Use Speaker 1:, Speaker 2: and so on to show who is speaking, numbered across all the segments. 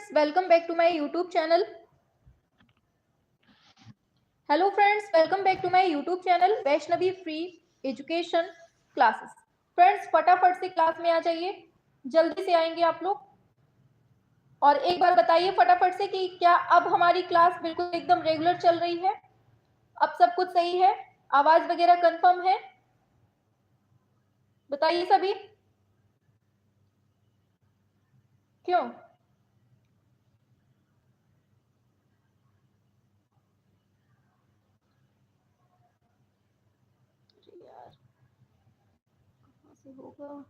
Speaker 1: friends, welcome back to my YouTube channel. Hello friends, welcome back to my YouTube channel Vaishnavi free education classes. Friends फटाफट से class में आ जाइए, जल्दी से आएंगे आप लोग. और एक बार बताइए फटाफट से कि क्या अब हमारी क्लास बिल्कुल एकदम रेगुलर चल रही है? अब सब कुछ सही है? आवाज वगैरह कंफर्म है? बताइए सभी. क्यों? यार कहाँ से होगा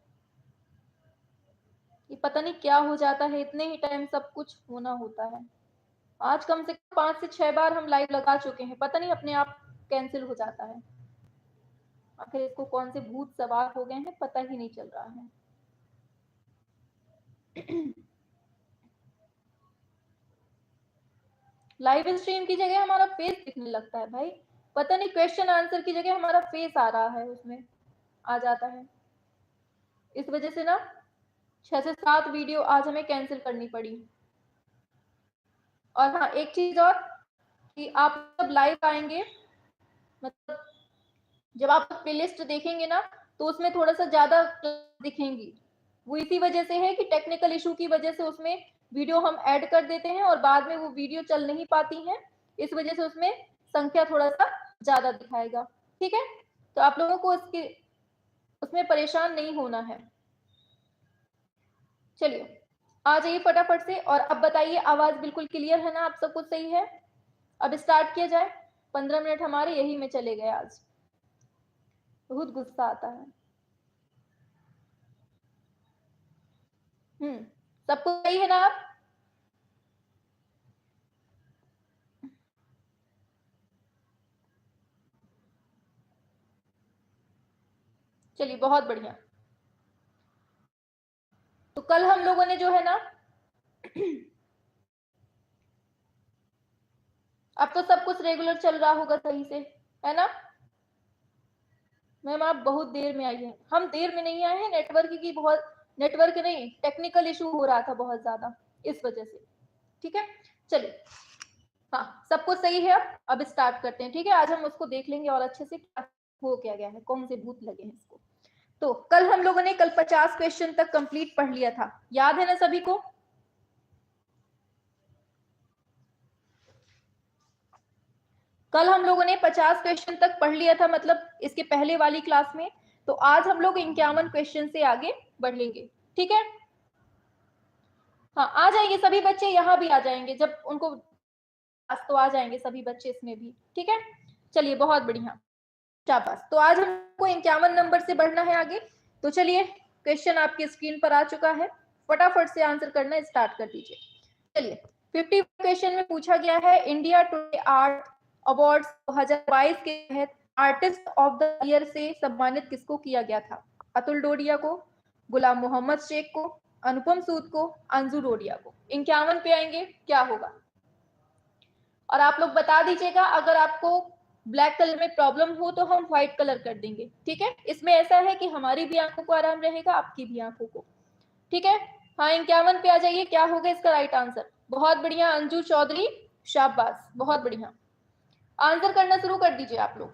Speaker 1: ये, पता नहीं क्या हो जाता है, इतने ही टाइम सब कुछ होना होता है. आज कम से कम 5 से 6 बार हम लाइव लगा चुके हैं, पता नहीं अपने आप कैंसिल हो जाता है. आखिर इसको कौन से भूत सवार हो गए हैं, पता ही नहीं चल रहा है. लाइव स्ट्रीम की जगह हमारा फेस दिखने लगता है भाई. पता नहीं क्वेश्चन आंसर की जगह हमारा फेस आ रहा है, उसमें आ जाता है. इस वजह से ना 6 से 7 वीडियो आज हमें कैंसिल करनी पड़ी. और हाँ, एक चीज और कि आप जब लाइव आएंगे, मतलब जब आप प्लेलिस्ट देखेंगे ना, तो उसमें थोड़ा सा ज्यादा दिखेंगी. वो इसी वजह से है कि टेक्निकल इशू की वजह से उसमें वीडियो हम ऐड कर देते हैं और बाद में वो वीडियो चल नहीं पाती हैं. इस वजह से उसमें संख्या थोड़ा सा ज्यादा दिखाएगा. ठीक है, तो आप लोगों को उसमें परेशान नहीं होना है. चलिए आ जाइए फटाफट से. और अब बताइए आवाज बिल्कुल क्लियर है ना? आप सब कुछ सही है? अब स्टार्ट किया जाए. 15 मिनट हमारे यही में चले गए आज. बहुत गुस्सा आता है. सबको सही है ना? आप चलिए बहुत बढ़िया. तो कल हम लोगों ने जो है ना अब तो सब कुछ रेगुलर चल रहा होगा सही से, है ना? मैम आप बहुत देर में आई हैं. हम देर में नहीं आए हैं, नेटवर्क नहीं, टेक्निकल इशू हो रहा था बहुत ज्यादा, इस वजह से. ठीक है, चलिए. हाँ, सब कुछ सही है. अब स्टार्ट करते हैं. ठीक है, आज हम उसको देख लेंगे और अच्छे से क्या हो क्या गया है, कौन से भूत लगे हैं इसको. तो कल हम लोगों ने 50 क्वेश्चन तक कंप्लीट पढ़ लिया था, याद है ना सभी को? कल हम लोगों ने 50 क्वेश्चन तक पढ़ लिया था, मतलब इसके पहले वाली क्लास में. तो आज हम लोग 51 क्वेश्चन से आगे बढ़ लेंगे. ठीक है, हाँ आ जाएंगे सभी बच्चे, यहाँ भी आ जाएंगे जब उनको आज तो आ जाएंगे सभी बच्चे इसमें भी. ठीक है, चलिए बहुत बढ़िया, शाबाश. तो आज हमको 51 नंबर से बढ़ना है आगे. तो चलिए, क्वेश्चन आपकी स्क्रीन पर आ चुका है, फटाफट से आंसर करना स्टार्ट कर दीजिए. चलिए, 50 क्वेश्चन में पूछा गया है इंडिया टुडे आर्ट अवार्ड्स 2022 के तहत आर्टिस्ट ऑफ द ईयर से सम्मानित किसको किया गया था? अतुल डोडिया को, गुलाम मोहम्मद शेख को, अनुपम सूद को, अंजू डोडिया को. 51 पे आएंगे, क्या होगा? और आप लोग बता दीजिएगा. अगर आपको ब्लैक कलर में प्रॉब्लम हो तो हम व्हाइट कलर कर देंगे. ठीक है, इसमें ऐसा है कि हमारी भी आंखों को आराम रहेगा, आपकी भी आंखों को. ठीक है, हाँ 51 पे आ जाइए. क्या होगा इसका राइट आंसर? बहुत बढ़िया अंजू चौधरी, शाबाश, बहुत बढ़िया. आंसर करना शुरू कर दीजिए आप लोग.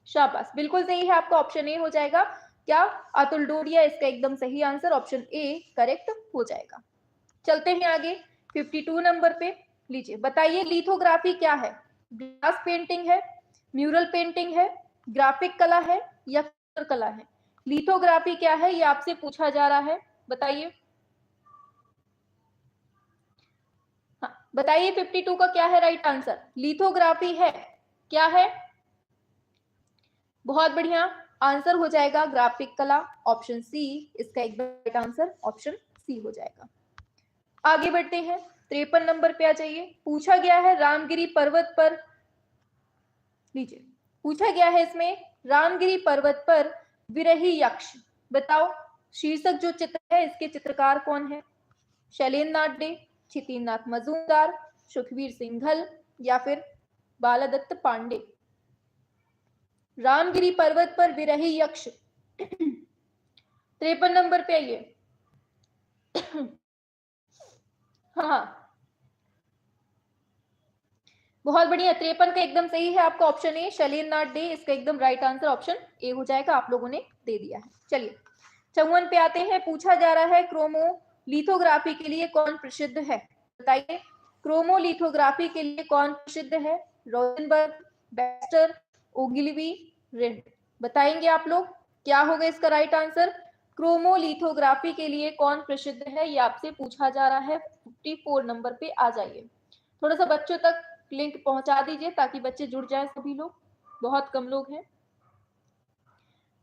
Speaker 1: शाबाश, बिल्कुल सही है आपका. ऑप्शन ए हो जाएगा. क्या? अतुल डोडिया इसका एकदम सही आंसर. ऑप्शन ए करेक्ट हो जाएगा. चलते हैं आगे 52 नंबर पे. लीजिए बताइए लिथोग्राफी क्या है? ग्लास पेंटिंग है, म्यूरल पेंटिंग है, ग्राफिक कला है या कला है? लिथोग्राफी क्या है ये आपसे पूछा जा रहा है, बताइए. हाँ बताइए 52 का क्या है राइट आंसर? लिथोग्राफी है, क्या है? बहुत बढ़िया, आंसर हो जाएगा ग्राफिक कला. ऑप्शन सी इसका एकदम राइट आंसर, ऑप्शन सी हो जाएगा. आगे बढ़ते हैं, 53 नंबर पे आ जाइए. पूछा गया है रामगिरी पर्वत पर, लीजिए पूछा गया है इसमें रामगिरी पर्वत पर विरही यक्ष, बताओ शीर्षक जो चित्र है इसके चित्रकार कौन है? शैलेंद्र नाथ डे, छितिनाथ मजूमदार, सुखवीर सिंघल या फिर बालादत्त पांडे? रामगिरी पर्वत पर विरही यक्ष. 53 नंबर पे आइए. हाँ, बहुत बढ़िया। 53 का एकदम सही है आपका ऑप्शन ए, शैलेंद्रनाथ डे, इसका एकदम राइट आंसर ऑप्शन ए हो जाएगा, आप लोगों ने दे दिया है। चलिए 54 पे आते हैं। पूछा जा रहा है क्रोमोलिथोग्राफी के लिए कौन प्रसिद्ध है, बताइए। क्रोमोलिथोग्राफी के लिए कौन प्रसिद्ध है? Rosenberg, Baxter, Ogilvy, rind. बताएंगे आप लोग क्या होगा इसका राइट आंसर। क्रोमोलिथोग्राफी के लिए कौन प्रसिद्ध है, ये आपसे पूछा जा रहा है। 54 नंबर पे आ जाइए। थोड़ा सा बच्चों तक लिंक पहुंचा दीजिए ताकि बच्चे जुड़ जाए सभी लोग, बहुत कम लोग हैं।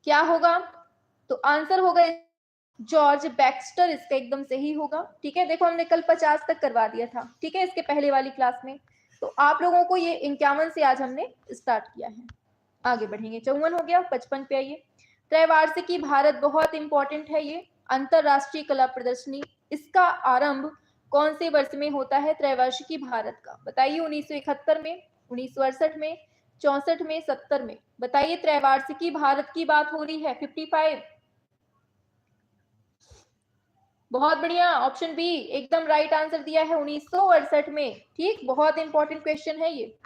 Speaker 1: क्या होगा? तो आंसर होगा जॉर्ज बैक्स्टर, इसका एकदम सही होगा। ठीक है, देखो हमने कल 50 तक करवा दिया था, ठीक है, इसके पहले वाली क्लास में। तो आप लोगों को ये 51 से आज हमने स्टार्ट किया है। आगे बढ़ेंगे। 54 हो गया, 55 पे आइए। त्रैवार्षिकी भारत, बहुत इंपॉर्टेंट है ये, अंतरराष्ट्रीय कला प्रदर्शनी, इसका आरंभ कौन से वर्ष में होता है? त्रैवार्षिकी भारत का, बताइए। 1971 में, 1968 में, 64 में, 70 में, बताइए। त्रैवार्षिकी भारत की बात हो रही है। 55। बहुत बढ़िया, ऑप्शन बी एकदम राइट आंसर दिया है, 1968 में। ठीक, बहुत इंपॉर्टेंट क्वेश्चन है ये।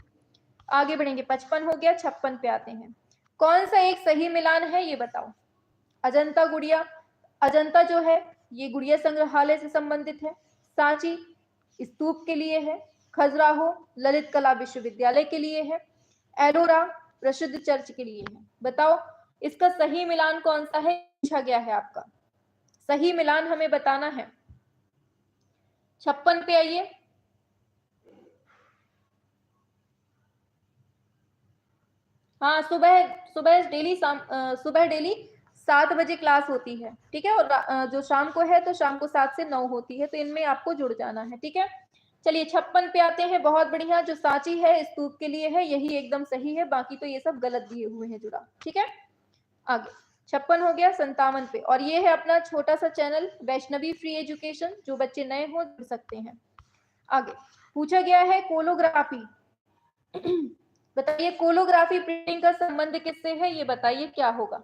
Speaker 1: आगे बढ़ेंगे। 55 हो गया, 56 पे आते हैं। कौन सा एक सही मिलान है, ये बताओ। अजंता गुड़िया, अजंता जो है ये गुड़िया संग्रहालय से संबंधित है। सांची स्तूप के लिए है। खजुराहो ललित कला विश्वविद्यालय के लिए है। एलोरा प्रसिद्ध चर्च के लिए है। बताओ इसका सही मिलान कौन सा है, पूछा गया है आपका। सही मिलान हमें बताना है। 56 पे आइए। हाँ, सुबह सुबह डेली सुबह डेली 7 बजे क्लास होती है, ठीक है। और जो शाम को है तो शाम को 7 से 9 होती है, तो इनमें आपको जुड़ जाना है, ठीक है। चलिए 56 पे आते हैं। बहुत बढ़िया, जो सांची है स्तूप के लिए है, यही एकदम सही है, बाकी तो ये सब गलत दिए हुए हैं जुड़ा, ठीक है। आगे 56 हो गया। 57 पे, और ये है अपना छोटा सा चैनल वैष्णवी फ्री एजुकेशन, जो बच्चे नए हो जुड़ सकते हैं। आगे पूछा गया है कोलोग्राफी बताइए कोलोग्राफी प्रिंटिंग का संबंध किससे है, ये बताइए क्या होगा।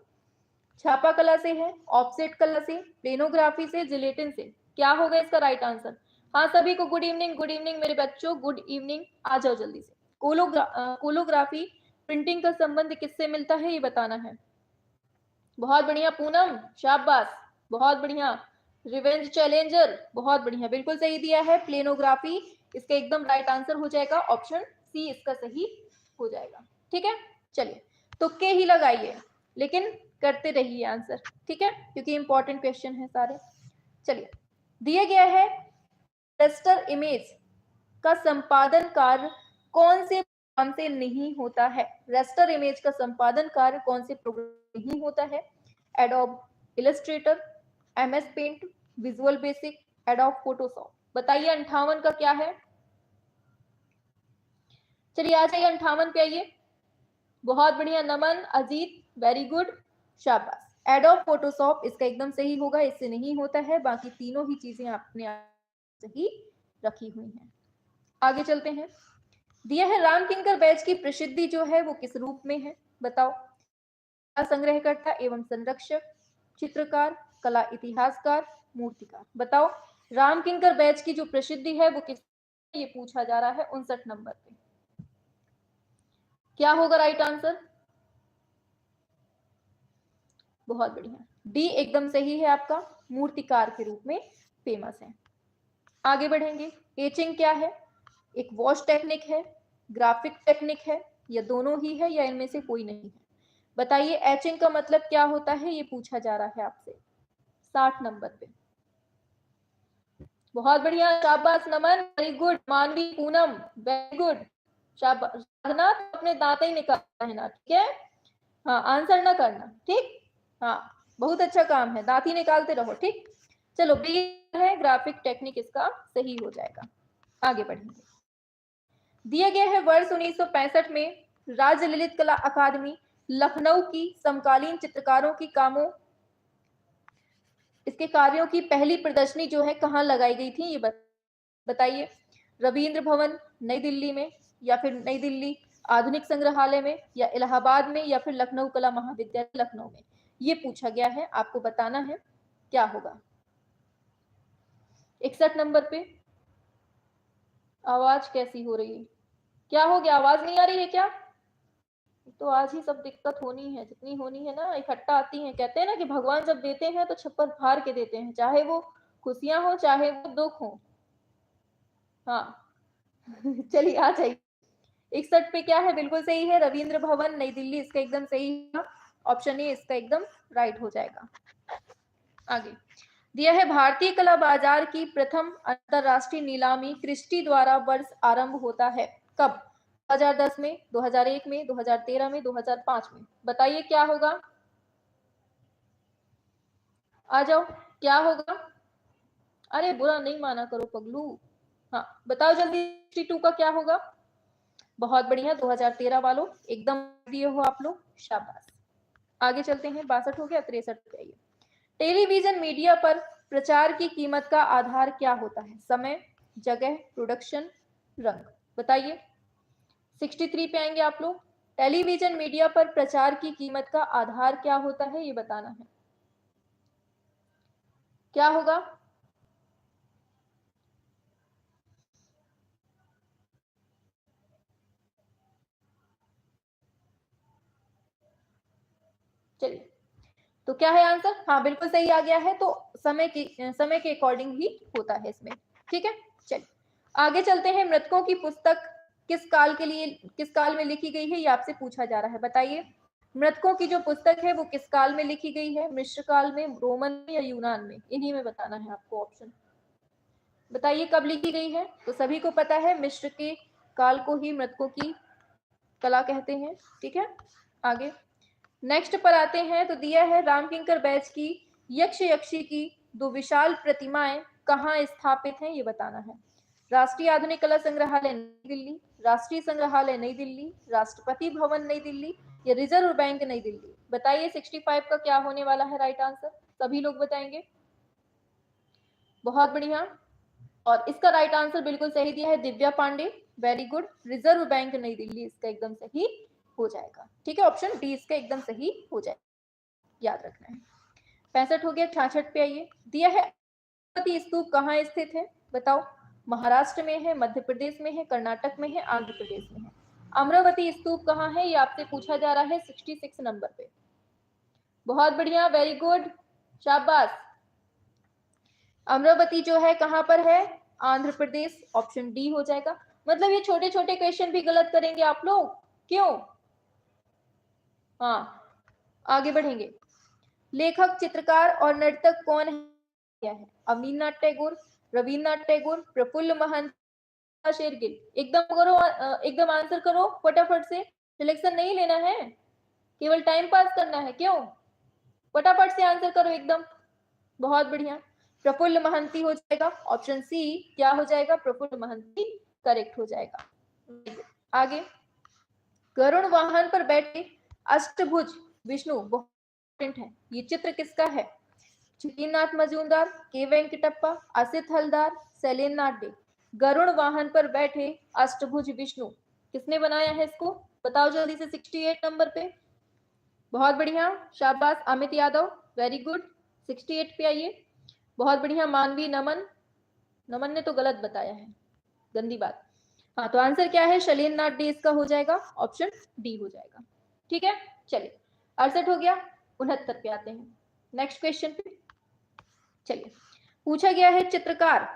Speaker 1: छापा कला से है, ऑफसेट कला से, प्लेनोग्राफी से, जिलेटिन से, क्या होगा इसका राइट आंसर। हाँ, सभी को गुड इवनिंग, गुड इवनिंग मेरे बच्चों, गुड इवनिंग। आ जाओ जल्दी से। कोलोग्राफी प्रिंटिंग का संबंध किससे मिलता है, ये बताना है। बहुत बढ़िया पूनम, शाबाश, बहुत बढ़िया। रिवेंज चैलेंजर, बहुत बढ़िया, बिल्कुल सही दिया है। प्लेनोग्राफी इसका एकदम राइट आंसर हो जाएगा, ऑप्शन सी इसका सही हो जाएगा, ठीक है। चलिए तुक्के ही लगाइए, लेकिन करते रहिए आंसर, ठीक है, क्योंकि इंपॉर्टेंट क्वेश्चन है सारे। चलिए दिया गया है रस्टर इमेज का संपादन कार्य कौन से प्रोग्राम से नहीं होता है। रस्टर इमेज का संपादन कार्य कौन से प्रोग्राम नहीं होता है। Adobe Illustrator, MS Paint, Visual Basic, Adobe Photoshop. बताइए 58 का क्या है। चलिए आ जाइए 58 पे आइए। बहुत बढ़िया नमन, अजीत, वेरी गुड, शाबाश। एडोब फोटोशॉप इसका एकदम सही होगा, इससे नहीं होता है, बाकी तीनों ही चीजें आपने सही रखी हुई हैं। आगे चलते हैं। दिया है रामकिंकर बैच की प्रसिद्धि जो है वो किस रूप में है, बताओ। संग्रहकर्ता एवं संरक्षक, चित्रकार, कला इतिहासकार, मूर्तिकार। बताओ रामकिंकर बैच की जो प्रसिद्धि है वो किस, ये पूछा जा रहा है 59 नंबर पे। क्या होगा राइट आंसर। बहुत बढ़िया, डी एकदम सही है आपका, मूर्तिकार के रूप में फेमस है। आगे बढ़ेंगे। एचिंग क्या है, एक वॉश टेक्निक है, ग्राफिक टेक्निक है, या दोनों ही है, या इनमें से कोई नहीं है। बताइए एचिंग का मतलब क्या होता है, ये पूछा जा रहा है आपसे 60 नंबर पे। बहुत बढ़िया, शाबाश नमन, वेरी गुड। मानवी, पूनम, वेरी गुड, शाबाश। साधना अपने दांत ही निकालना है ना, ठीक है। हाँ, आंसर ना करना, ठीक। हाँ, बहुत अच्छा काम है, दांत ही निकालते रहो, ठीक। चलो बी है ग्राफिक टेक्निक, इसका सही हो जाएगा। आगे बढ़ेंगे। दिया गया है वर्ष 1965 में राज्य ललित कला अकादमी लखनऊ की समकालीन चित्रकारों की कामों, इसके कार्यों की पहली प्रदर्शनी जो है कहाँ लगाई गई थी, ये बताइए। रविंद्र भवन नई दिल्ली में, या फिर नई दिल्ली आधुनिक संग्रहालय में, या इलाहाबाद में, या फिर लखनऊ कला महाविद्यालय लखनऊ में, ये पूछा गया है, आपको बताना है क्या होगा। 61 नंबर पे आवाज कैसी हो रही है? क्या हो गया, आवाज नहीं आ रही है क्या? तो आज ही सब दिक्कत होनी है, जितनी होनी है ना इकट्ठा आती है। कहते हैं ना कि भगवान जब देते हैं तो छप्पर फाड़ के देते हैं, चाहे वो खुशियां हो चाहे वो दुख हो। हाँ चलिए आ जाइए। 61 पे क्या है? बिल्कुल सही है, रविंद्र भवन नई दिल्ली, इसका एकदम सही है। ऑप्शन ए इसका एकदम राइट हो जाएगा। आगे दिया है, भारतीय कला बाजार की प्रथम अंतरराष्ट्रीय नीलामी क्रिस्टी द्वारा वर्ष आरंभ होता है कब? 2010 में, 2001 में, 2013 में, 2005 में। बताइए क्या होगा? आ जाओ, क्या होगा? अरे बुरा नहीं माना करो पगलू। हाँ बताओ जल्दी, 62 का क्या होगा? बहुत बढ़िया, 2013 वालों एकदम दिए हो आप लोग, शाबाश। आगे चलते हैं, 62 हो गया, 63 पे आइए। टेलीविजन मीडिया पर प्रचार की कीमत का आधार क्या होता है? समय, जगह, प्रोडक्शन, रंग। बताइए। 63 पे आएंगे आप लोग। टेलीविजन मीडिया पर प्रचार की कीमत का आधार क्या होता है, ये बताना है। क्या होगा? चलिए, तो क्या है आंसर? हाँ बिल्कुल सही आ गया है। तो समय के अकॉर्डिंग ही होता है इसमें। ठीक है, चलिए आगे चलते हैं। मृतकों की पुस्तक किस काल में लिखी गई है, ये आपसे पूछा जा रहा है। बताइए, मृतकों की जो पुस्तक है वो किस काल में लिखी गई है? मिस्र काल में, रोमन में, या यूनान में? इन्हीं में बताना है आपको ऑप्शन। बताइए कब लिखी गई है? तो सभी को पता है मिस्र के काल को ही मृतकों की कला कहते हैं। ठीक है, आगे नेक्स्ट पर आते हैं। तो दिया है, रामकिंकर बैच की यक्ष यक्षी की दो विशाल प्रतिमाएं कहाँ स्थापित हैं, ये बताना है। राष्ट्रीय आधुनिक कला संग्रहालय नई दिल्ली, राष्ट्रीय संग्रहालय नई दिल्ली, राष्ट्रपति भवन नई दिल्ली, या रिजर्व बैंक नई दिल्ली। बताइए 65 का क्या होने वाला है राइट आंसर? सभी लोग बताएंगे। बहुत बढ़िया, और इसका राइट आंसर बिल्कुल सही दिया है Divya Pandey, very good. Reserve Bank New Delhi इसका एकदम सही हो जाएगा। ठीक है, ऑप्शन डी इसका एकदम सही हो जाएगा, याद रखना है। 65 हो गया, 66 पे आइए। दिया है, अमरावती स्तूप कहाँ स्थित है? बताओ, महाराष्ट्र में है, मध्य प्रदेश में है, कर्नाटक में है, आंध्र प्रदेश में है। अमरावती स्तूप कहाँ है, ये आपसे पूछा जा रहा है 66 नंबर पे। बहुत बढ़िया, वेरी गुड, शाबाश। अमरावती जो है कहां पर है? आंध्र प्रदेश, ऑप्शन डी हो जाएगा। मतलब ये छोटे छोटे क्वेश्चन भी गलत करेंगे आप लोग, क्यों? हाँ, आगे बढ़ेंगे। लेखक, चित्रकार और नर्तक कौन है? क्या है? अवनींद्रनाथ टैगोर, रविन्द्रनाथ टैगोर, प्रफुल्ल महंत, शेरगिल। एकदम करो, एकदम आंसर करो फटाफट से। सिलेक्शन नहीं लेना है, केवल टाइम पास करना है, क्यों? फटाफट से आंसर करो एकदम। बहुत बढ़िया, प्रफुल्ल महंती हो जाएगा, ऑप्शन सी क्या हो जाएगा? प्रफुल्ल महंती करेक्ट हो जाएगा। आगे, गरुड़ वाहन पर बैठे अष्टभुज विष्णु बहुत इंपॉर्टेंट है, ये चित्र किसका है? चित्तीनाथ मजूमदार, के वेंकटप्पा, असित हलदार, शैलेंद्रनाथ डे। गरुड़ वाहन पर बैठे अष्टभुज विष्णु किसने बनाया है इसको? बताओ जल्दी से 68 नंबर पे। बहुत बढ़िया, शाबाश अमित यादव, वेरी गुड। 68 पे आइए। बहुत बढ़िया, मानवी नमन, नमन ने तो गलत बताया है, गंदी बात। हाँ, तो आंसर क्या है? शैलेंद्रनाथ डे इसका हो जाएगा, ऑप्शन डी हो जाएगा। ठीक है, चलिए 68 हो गया, 69 पे आते हैं, नेक्स्ट क्वेश्चन पे। चलिए, पूछा गया है चित्रकार,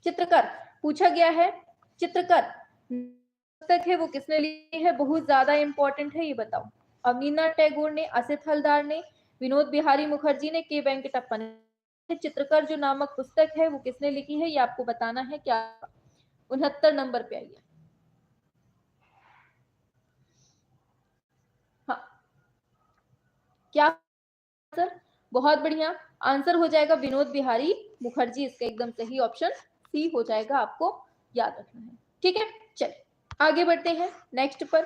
Speaker 1: चित्रकार पूछा गया है, चित्रकार पुस्तक है वो किसने लिखी है? बहुत ज्यादा इंपॉर्टेंट है, ये बताओ। अवनींद्रनाथ टैगोर ने, असित हलदार ने, विनोद बिहारी मुखर्जी ने, के वेंकटप्पा ने। चित्रकार जो नामक पुस्तक है वो किसने लिखी है, ये आपको बताना है। क्या? 69 नंबर पे आइए। हाँ, क्या आंसर? बहुत बढ़िया, आंसर हो जाएगा विनोद बिहारी मुखर्जी, इसका एकदम सही ऑप्शन सी हो जाएगा, आपको याद रखना है। ठीक है, चलिए आगे बढ़ते हैं नेक्स्ट पर।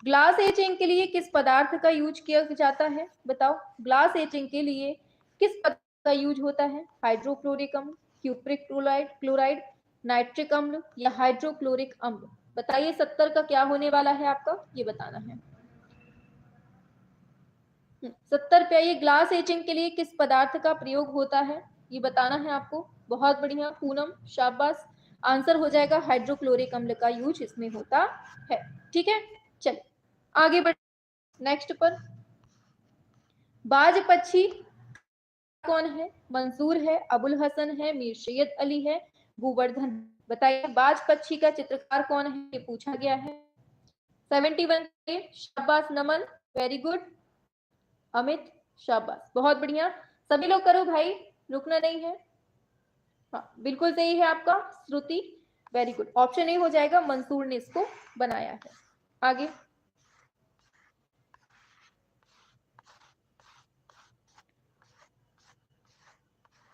Speaker 1: ग्लास एचिंग के लिए किस पदार्थ का यूज किया जाता है? बताओ, ग्लास एचिंग के लिए किस पदार्थ का यूज होता है? हाइड्रोक्लोरिक अम्ल, क्यूप्रिक क्लोराइड, नाइट्रिक अम्ल, या हाइड्रोक्लोरिक अम्ल। बताइए 70 का क्या होने वाला है आपका, ये बताना है। 70 पे आइए। ग्लास एचिंग के लिए किस पदार्थ का प्रयोग होता है, ये बताना है आपको। बहुत बढ़िया पूनम, शाबाश। आंसर हो जाएगा हाइड्रोक्लोरिक अम्ल का यूज इसमें होता है। ठीक है, चलिए आगे बढ़ नेक्स्ट पर। बाज पक्षी कौन है? मंसूर है, अबुल हसन है, मीर सैयद अली है, गोवर्धन। बताइए बाज पक्षी का चित्रकार कौन है, ये पूछा गया है। 71 शाबाश नमन, वेरी गुड अमित, शाबाश बहुत बढ़िया। सभी लोग करो भाई, रुकना नहीं है। हाँ बिल्कुल सही है आपका श्रुति, वेरी गुड। ऑप्शन ए हो जाएगा, मंसूर ने इसको बनाया है। आगे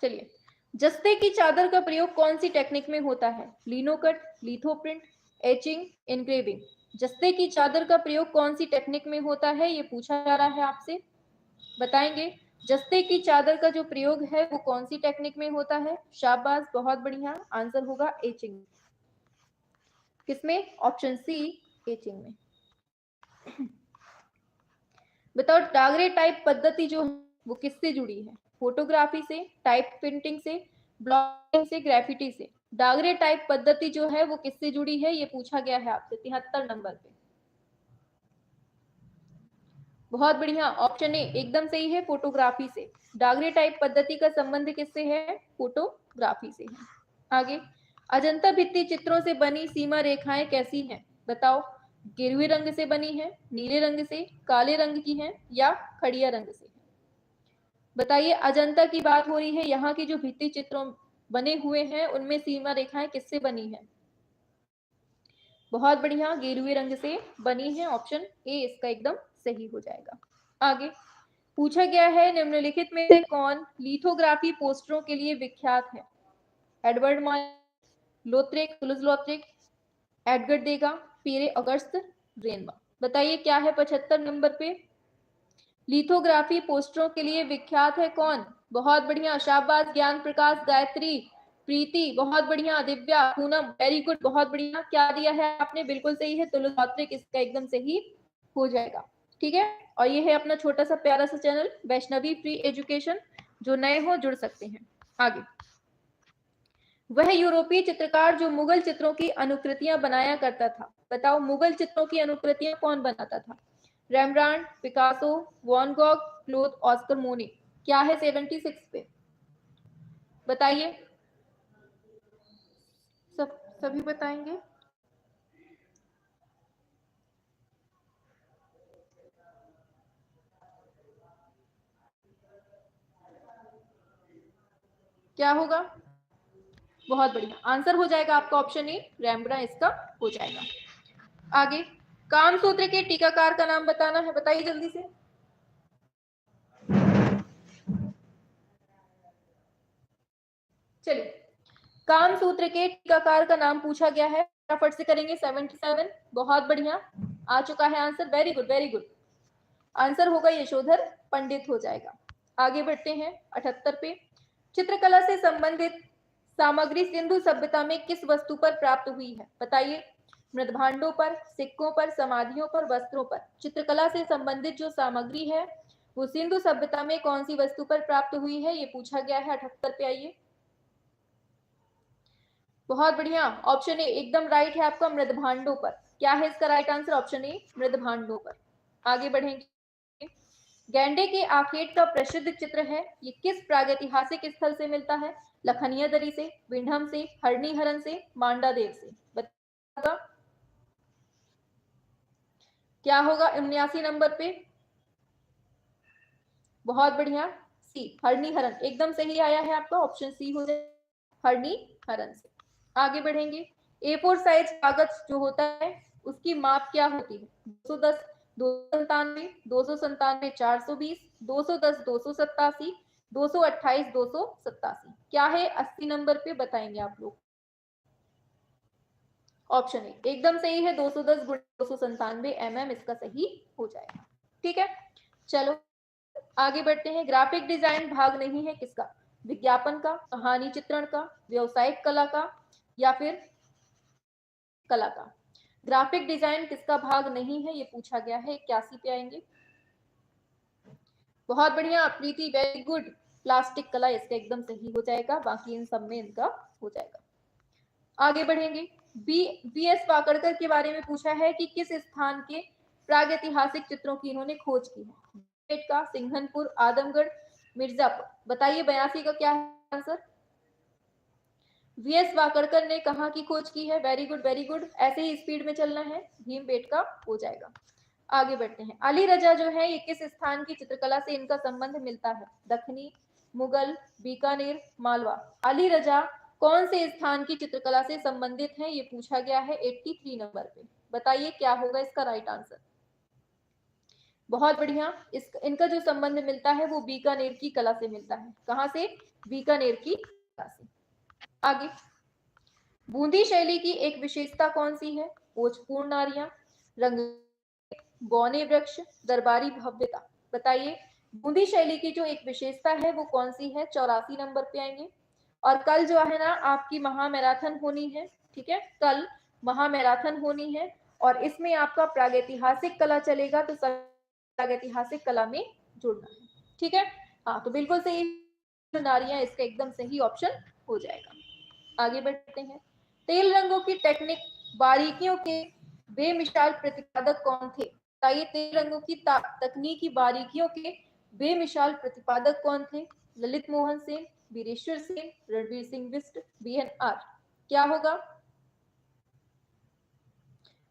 Speaker 1: चलिए, जस्ते की चादर का प्रयोग कौन सी टेक्निक में होता है? Linocut, lithoprint, etching, engraving. जस्ते की चादर का प्रयोग कौन सी टेक्निक में होता है, ये पूछा जा रहा है आपसे, बताएंगे। जस्ते की चादर का जो प्रयोग है वो कौन सी टेक्निक में होता है? शाबाश बहुत बढ़िया, आंसर होगा एचिंग। किसमें? ऑप्शन सी एचिंग में। बताओ डागरे टाइप पद्धति जो है वो किससे जुड़ी है? फोटोग्राफी से, टाइप प्रिंटिंग से, ब्लॉगिंग से, ग्राफिटी से। डागरे टाइप पद्धति जो है वो किससे जुड़ी है, ये पूछा गया है आपसे 73 नंबर पे। बहुत बढ़िया, ऑप्शन ए एकदम सही है, फोटोग्राफी से। डागरे टाइप पद्धति का संबंध किससे है? फोटोग्राफी से है। आगे, अजंता भित्ति चित्रों से बनी सीमा रेखाएं कैसी हैं? बताओ, गिरवी रंग से बनी है, नीले रंग से, काले रंग की है या खड़िया रंग से? बताइए, अजंता की बात हो रही है, यहाँ की जो भित्ति चित्रों बने हुए हैं उनमें सीमा रेखाएं किससे बनी है? बहुत बढ़िया, गेरुए रंग से बनी है, ऑप्शन ए इसका एकदम सही हो जाएगा। आगे पूछा गया है, निम्नलिखित में से कौन लिथोग्राफी पोस्टरों के लिए विख्यात है? एडवर्ड मायर, लोत्रेक, टुलस लॉत्रेक, एडगर देगा, पीरे अगस्त, रेनबा। बताइए क्या है 75 नंबर पे? लिथोग्राफी पोस्टरों के लिए विख्यात है कौन? बहुत बढ़िया, शाबाश, ज्ञान प्रकाश, गायत्री, प्रीति, बहुत बढ़िया, दिव्या, पूनम, वेरी गुड, बहुत बढ़िया। क्या दिया है आपने? बिल्कुल सही है, तुलस लॉत्रेक इसका एकदम सही हो जाएगा। ठीक है, और ये है अपना छोटा सा प्यारा सा चैनल वैष्णवी फ्री एजुकेशन, जो नए हो जुड़ सकते हैं। आगे, वह यूरोपीय चित्रकार जो मुगल चित्रों की अनुकृतियां बनाया करता था। बताओ मुगल चित्रों की अनुकृतियां कौन बनाता था? Rembrandt, Picasso, Van Gogh, Claude, Oscar Monet. क्या है 76 पे? बताइए, सभी बताएंगे। क्या होगा? बहुत बढ़िया, आंसर हो जाएगा आपका ऑप्शन ए, रेम्ब्रांड इसका हो जाएगा। आगे, कामसूत्र के टीकाकार का नाम बताना है, बताइए जल्दी से। चलिए, कामसूत्र के टीकाकार का नाम पूछा गया है, फटाफट से करेंगे। 77, बहुत बढ़िया, आ चुका है answer, very good very good. Answer होगा यशोधर पंडित हो जाएगा। आगे बढ़ते हैं 78 पे। चित्रकला से संबंधित सामग्री सिंधु सभ्यता में किस वस्तु पर प्राप्त हुई है? बताइए, मृदभांडों पर, सिक्कों पर, समाधियों पर, वस्त्रों पर। चित्रकला से संबंधित जो सामग्री है वो सिंधु सभ्यता में कौन सी वस्तु पर प्राप्त हुई है, ये पूछा गया है 78 पे। आइए, बहुत बढ़िया, ऑप्शन ए एकदम राइट है आपका, मृदभांडों पर। क्या है इसका राइट आंसर? ऑप्शन ए मृदभांडों पर। आगे बढ़ेंगे, गैंडे के आखेट का प्रसिद्ध चित्र है, ये किस प्रागैतिहासिक स्थल से मिलता है? लखनिया दरी से, विंडम से, हरनीहरन से, मांडादेव से। बताओ क्या होगा 79 नंबर पे? बहुत बढ़िया, सी हरनीहरन एकदम सही आया है आपका, ऑप्शन सी हो जाए हरनीहरन से। आगे बढ़ेंगे, A4 साइज कागज जो होता है उसकी माप क्या होती है? 210, 297, 297, 420, 210, 287, 228, 287। क्या है 80 नंबर पे? बताएंगे आप लोग। ऑप्शन ए एकदम सही है, 210 गुणा 297 mm इसका सही हो जाएगा। ठीक है, चलो आगे बढ़ते हैं। ग्राफिक डिजाइन भाग नहीं है किसका? विज्ञापन का, कहानी चित्रण का, व्यवसायिक कला का या फिर कला का? ग्राफिक डिजाइन किसका भाग नहीं है, ये पूछा गया है। 81 पे आएंगे। बहुत बढ़िया प्रीति, वेरी गुड। प्लास्टिक कला इसका एकदम सही हो जाएगा, बाकी इन सब में इनका हो जाएगा। आगे बढ़ेंगे। बी एस वाकड़कर के बारे में पूछा है कि किस स्थान के प्रागैतिहासिक चित्रों की इन्होंने खोज की है। पेट का, सिंघनपुर, आदमगढ़, मिर्जापुर। बताइए 82 का क्या है आंसर। वीएस वाकड़कर ने कहाँ की खोज की है। वेरी गुड वेरी गुड, ऐसे ही स्पीड में चलना है, भीमबेटका हो जाएगा। आगे बढ़ते हैं। अली रजा जो है ये किस स्थान की चित्रकला से इनका संबंध मिलता है। दखनी, मुगल, बीकानेर, मालवा। अली रजा कौन से स्थान की चित्रकला से संबंधित है, ये पूछा गया है 83 नंबर पे। बताइए क्या होगा इसका राइट आंसर। बहुत बढ़िया, इनका जो संबंध मिलता है वो बीकानेर की कला से मिलता है। कहां से, बीकानेर की कला से। आगे, बूंदी शैली की एक विशेषता कौन सी है। ओजपूर्ण नारियां, रंग, बौने वृक्ष, दरबारी भव्यता। बताइए बूंदी शैली की जो एक विशेषता है वो कौन सी है। 84 नंबर पे आएंगे। और कल जो है ना आपकी महामैराथन होनी है, ठीक है, कल महामैराथन होनी है और इसमें आपका प्रागैतिहासिक कला चलेगा, तो प्रागैतिहासिक कला में जुड़ना है, ठीक है। हाँ तो बिल्कुल सही, नारियां इसका एकदम सही ऑप्शन हो जाएगा। आगे बढ़ते हैं। तेल रंगों की टेक्निक बारीकियों के बेमिसाल प्रतिपादक कौन थे। बताइए तेल रंगों की तकनीकी बारीकियों के बेमिसाल प्रतिपादक कौन थे। ललित मोहन सेन, वीरेश्वर सेन, रणवीर सिंह बिष्ट, BNR। क्या होगा।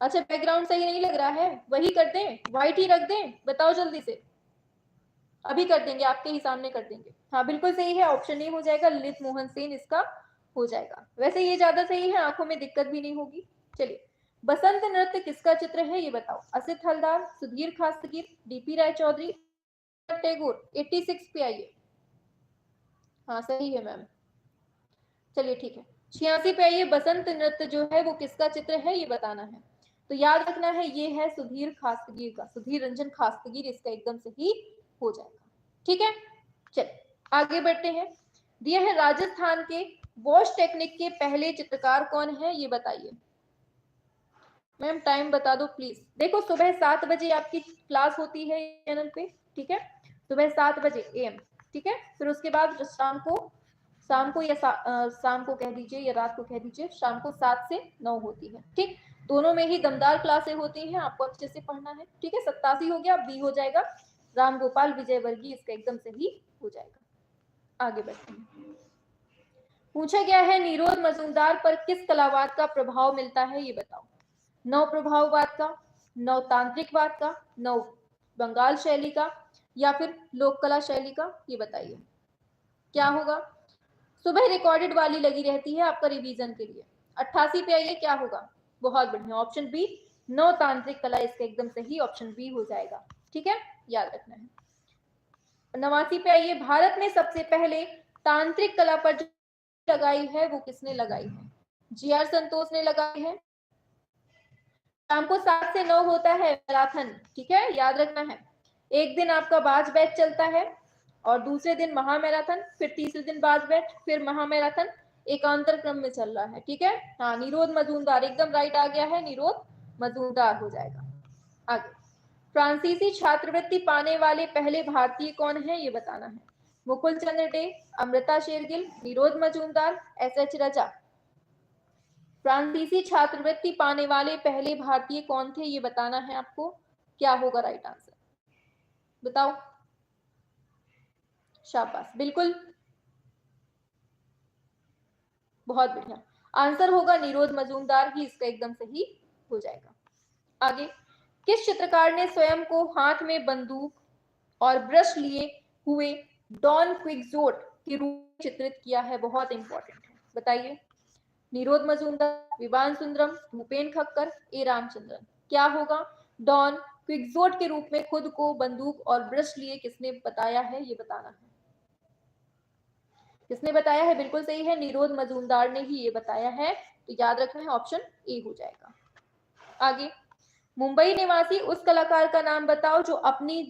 Speaker 1: अच्छा बैकग्राउंड सही नहीं लग रहा है, वही कर दें, व्हाइट ही रख दें, बताओ जल्दी से। अभी कर देंगे, आपके ही सामने कर देंगे। हाँ बिल्कुल सही है, ऑप्शन ए हो जाएगा, ललित मोहन सेन इसका हो जाएगा। वैसे ये ज्यादा सही है, आंखों में दिक्कत भी नहीं होगी। चलिए, बसंत नृत्य किसका चित्र है ये बताओ। असित हलदार, सुधीर खास्तगीर, डीपी राय चौधरी, टैगोर। 86 पे आइए। हाँ सही है मैम। चलिए ठीक है, 86 पे आइए। बसंत नृत्य जो है वो किसका चित्र है ये बताना है। तो याद रखना है ये है सुधीर खास्तगीर का, सुधीर रंजन खास्तगीर इसका एकदम सही हो जाएगा, ठीक है। चलिए आगे बढ़ते हैं। दिया है राजस्थान के वॉश टेक्निक के पहले चित्रकार कौन है ये बताइए। मैम टाइम बता दो प्लीज। देखो सुबह 7 बजे आपकी क्लास होती है चैनल पे, ठीक है, सुबह 7 बजे AM, ठीक है। फिर उसके बाद शाम को या शाम को कह दीजिए या रात को कह दीजिए, शाम को 7 से 9 होती है, ठीक। दोनों में ही दमदार क्लासें होती हैं, आपको अच्छे से पढ़ना है, ठीक है। 87 हो गया, बी हो जाएगा राम गोपाल विजयवर्गीय, इसका एकदम सही हो जाएगा। आगे बढ़ते हैं। पूछा गया है निरोध मजूमदार पर किस कलावाद का प्रभाव मिलता है ये बताओ। नव प्रभाववाद का, नव तांत्रिकवाद का, नव बंगाल शैली का, या फिर लोक कला शैली का, ये बताइए क्या होगा। सुबह रिकॉर्डेड वाली लगी रहती है आपका रिवीजन के लिए। 88 पे आइए, क्या होगा। बहुत बढ़िया, ऑप्शन बी नव तांत्रिक कला, इसका एकदम सही ऑप्शन बी हो जाएगा, ठीक है, याद रखना है। 89 पे आइए। भारत में सबसे पहले तांत्रिक कला पर जो लगाई है वो किसने लगाई है। GR संतोष ने लगाई है। शाम को 7 से 9 होता है मैराथन, ठीक है, याद रखना है। एक दिन आपका बाज बैच चलता है और दूसरे दिन महामैराथन, फिर तीसरे दिन बाज बैच, फिर महामैराथन, एकांतर क्रम में चल रहा है, ठीक है। हाँ निरोध मजूमदार एकदम राइट आ गया है, निरोध मजूमदार हो जाएगा। आगे, फ्रांसीसी छात्रवृत्ति पाने वाले पहले भारतीय कौन है ये बताना है। मुकुल चंद्र डे, अमृता शेरगिल, निरोध मजूमदार, SH रजा। फ्रांसीसी छात्रवृत्ति पाने वाले पहले भारतीय कौन थे ये बताना है आपको। क्या होगा राइट आंसर, बताओ। शाबाश, बिल्कुल, बहुत बढ़िया, आंसर होगा निरोध मजूमदार ही, इसका एकदम सही हो जाएगा। आगे, किस चित्रकार ने स्वयं को हाथ में बंदूक और ब्रश लिए हुए डॉन क्विक्सोट के रूप में चित्रित किया है। बहुत इंपॉर्टेंट है, बताइए। निरोध मजूमदार, विवान सुंदरम, भूपेन खक्कर, ए रामचंद्रन। क्या होगा। डॉन क्विक्सोट के रूप में खुद को बंदूक और ब्रश लिए किसने बताया है ये बताना है। किसने बताया है, बिल्कुल सही है, निरोध मजूमदार ने ही ये बताया है, तो याद रखना है ऑप्शन ए हो जाएगा। आगे, मुंबई निवासी उस कलाकार का नाम बताओ जो अपनी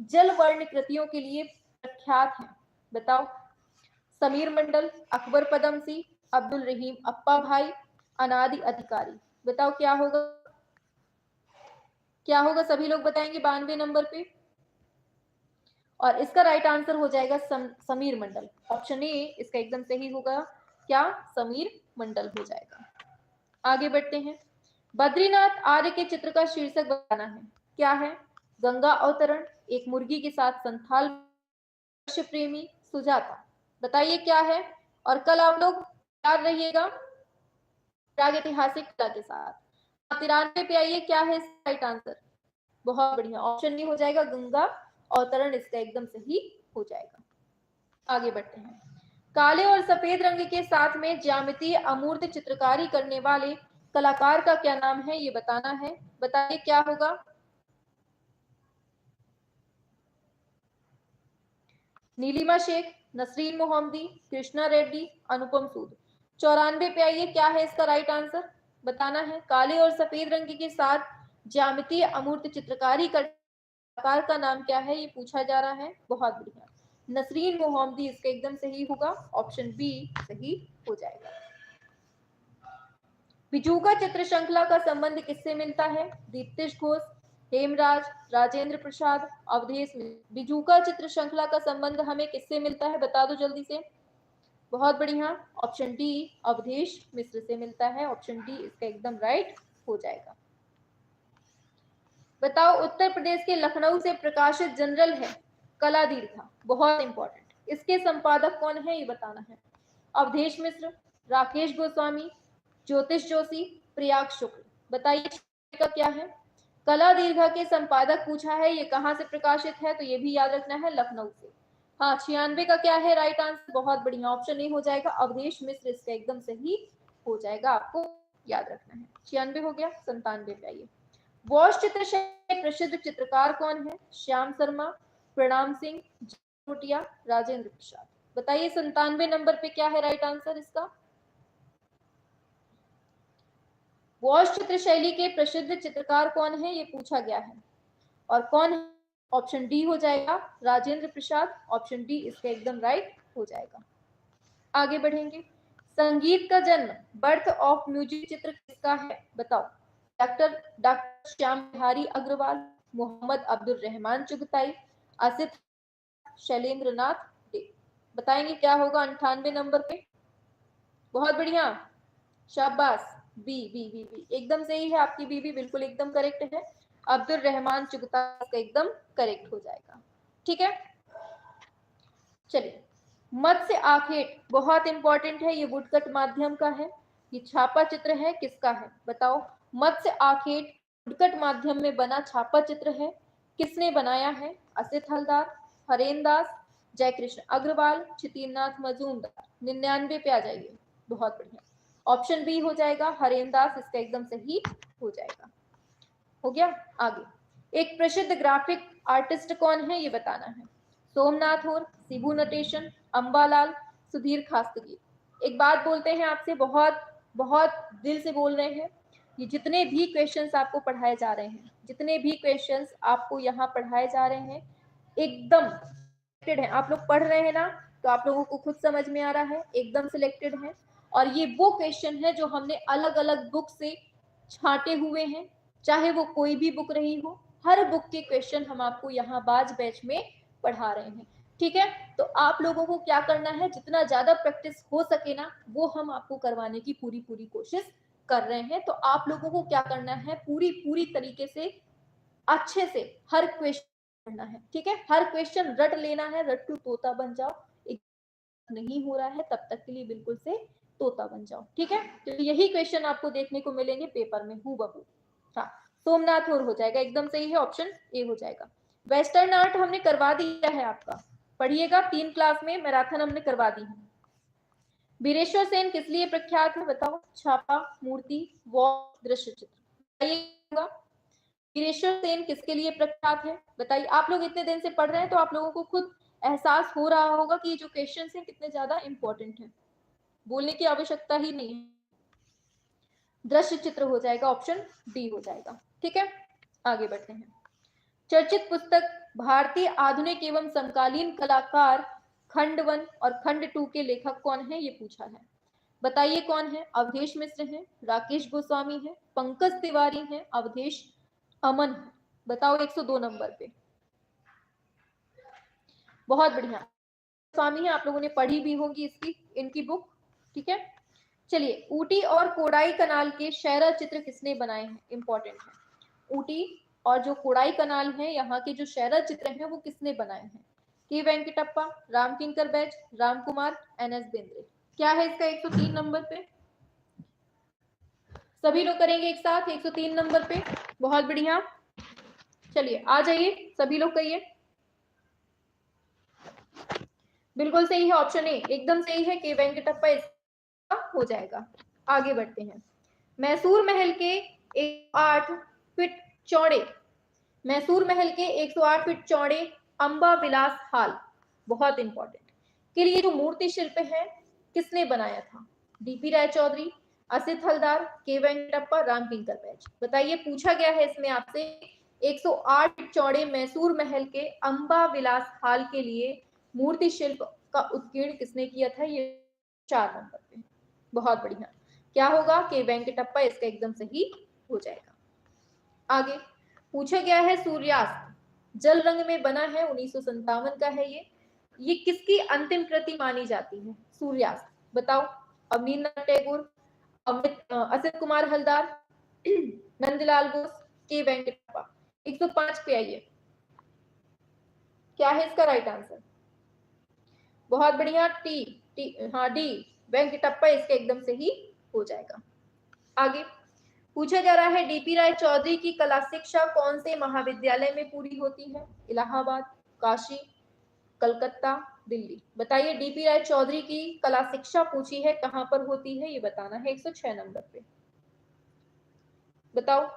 Speaker 1: जल वर्ण कृतियों के लिए प्रख्यात है। बताओ। समीर मंडल, अकबर पदमसी, अब्दुल रहीम अप्पा भाई, अनादि अधिकारी। बताओ क्या होगा, क्या होगा, सभी लोग बताएंगे 92 नंबर पे। और इसका राइट आंसर हो जाएगा समीर मंडल, ऑप्शन ए इसका एकदम सही होगा। क्या? समीर मंडल हो जाएगा। आगे बढ़ते हैं। बद्रीनाथ आर्य के चित्र का शीर्षक बताना है। क्या है? गंगा अवतरण, एक मुर्गी के साथ संथाल प्रेमी, सुजाता। बताइए क्या है? और कल आप लोग याद रहिएगा प्रागैतिहासिक कला के साथ। 93 पे आइए, क्या है इसका राइट आंसर? बहुत बढ़िया, ऑप्शन डी हो जाएगा गंगा अवतरण, इसका एकदम सही हो जाएगा। आगे बढ़ते हैं। काले और सफेद रंग के साथ में ज्यामितीय अमूर्त चित्रकारी करने वाले कलाकार का क्या नाम है, ये बताना है। बताइए क्या होगा? नीलिमा शेख, नसरीन मोहम्मदी, कृष्णा रेड्डी, अनुपम सूद। 94 पे आइए, क्या है इसका राइट आंसर? बताना है। काले और सफेद रंग के साथ ज्यामितीय अमूर्त चित्रकारी कलाकार का नाम क्या है, ये पूछा जा रहा है। बहुत बढ़िया, नसरीन मोहम्मदी इसका एकदम सही होगा, ऑप्शन बी सही हो जाएगा। बिजूका चित्र श्रृंखला का संबंध किससे मिलता है? दीप्तिश घोष, हेमराज, राजेंद्र प्रसाद, अवधेश मिश्र। बिजूका चित्र श्रृंखला का संबंध हमें किससे मिलता है, बता दो जल्दी से। बहुत बढ़िया, ऑप्शन डी अवधेश मिश्र से मिलता है, ऑप्शन डी इसका एकदम राइट हो जाएगा। बताओ, उत्तर प्रदेश के लखनऊ से प्रकाशित जनरल है कला दीर्घा, बहुत इंपॉर्टेंट, इसके संपादक कौन है ये बताना है। अवधेश मिश्र, राकेश गोस्वामी, ज्योतिष जोशी, प्रयाग शुक्ल। बताइए का क्या है? कला दीर्घा के संपादक पूछा है, ये कहां से प्रकाशित है, तो ये भी याद रखना है लखनऊ से। हाँ, 96 का क्या है राइट आंसर? बहुत बढ़िया, ऑप्शन ए हो जाएगा अवधेश मिश्र, इसका एकदम सही हो जाएगा, आपको याद रखना है। 96 हो गया। 97 पे आइए। वॉश चित्र शैली प्रसिद्ध चित्रकार कौन है? श्याम शर्मा, प्रणाम सिंह, भूटिया, राजेंद्र प्रसाद। बताइए 97 नंबर पे क्या है राइट आंसर इसका? वॉश चित्र शैली के प्रसिद्ध चित्रकार कौन है, ये पूछा गया है, और कौन है? ऑप्शन डी हो जाएगा राजेंद्र प्रसाद, ऑप्शन डी इसका एकदम राइट हो जाएगा। आगे बढ़ेंगे। संगीत का जन्म, बर्थ ऑफ म्यूजिक चित्र किसका है, बताओ। डॉक्टर श्याम बिहारी अग्रवाल, मोहम्मद अब्दुल रहमान चुगताई, असित, शैलेंद्र नाथ डे। बताएंगे क्या होगा 98 नंबर पे? बहुत बढ़िया, शाबाश, बी बी बी बी एकदम सही है आपकी, बी बिल्कुल एकदम करेक्ट है। अब्दुल रहमान चुगताई का एकदम करेक्ट हो जाएगा। ठीक है, चलिए। मत्स्य आखेट बहुत इंपॉर्टेंट है, ये वुडकट माध्यम का है, ये छापा चित्र है, किसका है बताओ। मत्स्य आखेट वुडकट माध्यम में बना छापा चित्र है, किसने बनाया है? असित हलदार, हरेन दास, जयकृष्ण अग्रवाल, छितिरनाथ मजूमदार। 99 पे आ जाइए। बहुत बढ़िया, ऑप्शन बी हो जाएगा हरेन दास, इसका एकदम सही हो जाएगा। हो गया। आगे, एक प्रसिद्ध ग्राफिक आर्टिस्ट कौन है, ये बताना है। सोमनाथ और शिबू नटेशन, अंबालाल, सुधीर खास्तगी। एक बात बोलते हैं आपसे, बहुत बहुत दिल से बोल रहे हैं, ये जितने भी क्वेश्चंस आपको पढ़ाए जा रहे हैं, जितने भी क्वेश्चंस आपको यहाँ पढ़ाए जा रहे हैं, एकदम सिलेक्टेड है। आप लोग पढ़ रहे हैं ना, तो आप लोगों को खुद समझ में आ रहा है, एकदम सिलेक्टेड है। और ये वो क्वेश्चन है जो हमने अलग अलग बुक से छांटे हुए हैं, चाहे वो कोई भी बुक रही हो, हर बुक के क्वेश्चन हम आपको यहाँ बाज बैच में पढ़ा रहे हैं। ठीक है, तो आप लोगों को क्या करना है, जितना ज्यादा प्रैक्टिस हो सके ना, वो हम आपको करवाने की पूरी पूरी कोशिश कर रहे हैं। तो आप लोगों को क्या करना है, पूरी पूरी तरीके से अच्छे से हर क्वेश्चन पढ़ना है। ठीक है, हर क्वेश्चन रट लेना है, रट्टू तोता बन जाओ। नहीं हो रहा है तब तक के लिए बिल्कुल से तोता बन जाओ। ठीक है, तो यही क्वेश्चन आपको देखने को मिलेंगे पेपर में हूबहू। हाँ, सोमनाथ और हो जाएगा, एकदम सही है, ऑप्शन ए हो जाएगा। वेस्टर्न आर्ट हमने करवा दिया है आपका, पढ़िएगा 3 क्लास में मैराथन हमने करवा दी है। बीरेश्वर सेन किस लिए प्रख्यात है, बताओ। छापा, मूर्ति, वॉल, दृश्य चित्र। बीरेश्वर सेन किसके लिए प्रख्यात है, बताइए। आप लोग इतने दिन से पढ़ रहे हैं, तो आप लोगों को खुद एहसास हो रहा होगा कि ये जो क्वेश्चन हैं कितने ज्यादा इंपॉर्टेंट हैं, बोलने की आवश्यकता ही नहीं है। दृश्य चित्र हो जाएगा, ऑप्शन डी हो जाएगा। ठीक है, आगे बढ़ते हैं। चर्चित पुस्तक भारतीय आधुनिक एवं समकालीन कलाकार खंड 1 और खंड 2 के लेखक कौन है, ये पूछा है। बताइए कौन है। अवधेश मिश्र है, राकेश गोस्वामी है, पंकज तिवारी है, अवधेश अमन है। बताओ 102 नंबर पे। बहुत बढ़िया, गोस्वामी है, आप लोगों ने पढ़ी भी होगी इसकी, इनकी बुक। ठीक है, चलिए ऊटी और कोडाई कनाल के शैरा चित्र किसने बनाए हैं, इंपॉर्टेंट है। ऊटी और जो कोडाई कनाल है यहाँ के जो शैरा चित्र हैं वो किसने बनाए हैं, के वेंकटप्पा, राम किंकर बैज, राम कुमार, एन.एस. बेंद्रे। क्या है इसका 103 नंबर पे, सभी लोग करेंगे एक साथ 103 नंबर पे, बहुत बढ़िया। चलिए आ जाइए सभी लोग कहिए, बिल्कुल सही है ऑप्शन ए, एकदम सही है, के वेंकटप्पा इसका हो जाएगा। आगे बढ़ते हैं, मैसूर महल के 108 फीट चौड़े, मैसूर महल के 108 फीट चौड़े अंबा विलास हाल, बहुत इंपॉर्टेंट, के लिए जो मूर्ति शिल्प है किसने बनाया था, डीपी राय चौधरी, असित हलदार, के वेंकटप्पा, राम किंकर बैज। बताइए, पूछा गया है इसमें आपसे 108 फीट चौड़े मैसूर महल के अंबा विलास हाल के लिए मूर्ति शिल्प का उत्कीर्ण किसने किया था, ये 4 नंबर पे, बहुत बढ़िया। क्या होगा, के वेंकटप्पा इसका एकदम सही हो जाएगा। आगे पूछा गया है सूर्यास्त जल रंग में बना है, 1957 का है ये किसकी अंतिम कृति मानी जाती है, सूर्यास्त, बताओ, अवनींद्रनाथ टैगोर, असित कुमार हलदार, नंदलाल बोस, के वेंकटप्पा। 105 पे आइए, क्या है इसका राइट आंसर, बहुत बढ़िया, हाँ डी वेंकटप्पा इसका एकदम सही हो जाएगा। आगे पूछा जा रहा है डीपी राय चौधरी की कला शिक्षा कौन से महाविद्यालय में पूरी होती है, इलाहाबाद, काशी, कलकत्ता, दिल्ली। बताइए, डीपी राय चौधरी की कला शिक्षा पूछी है कहां पर होती है, ये बताना है 106 नंबर पे, बताओ,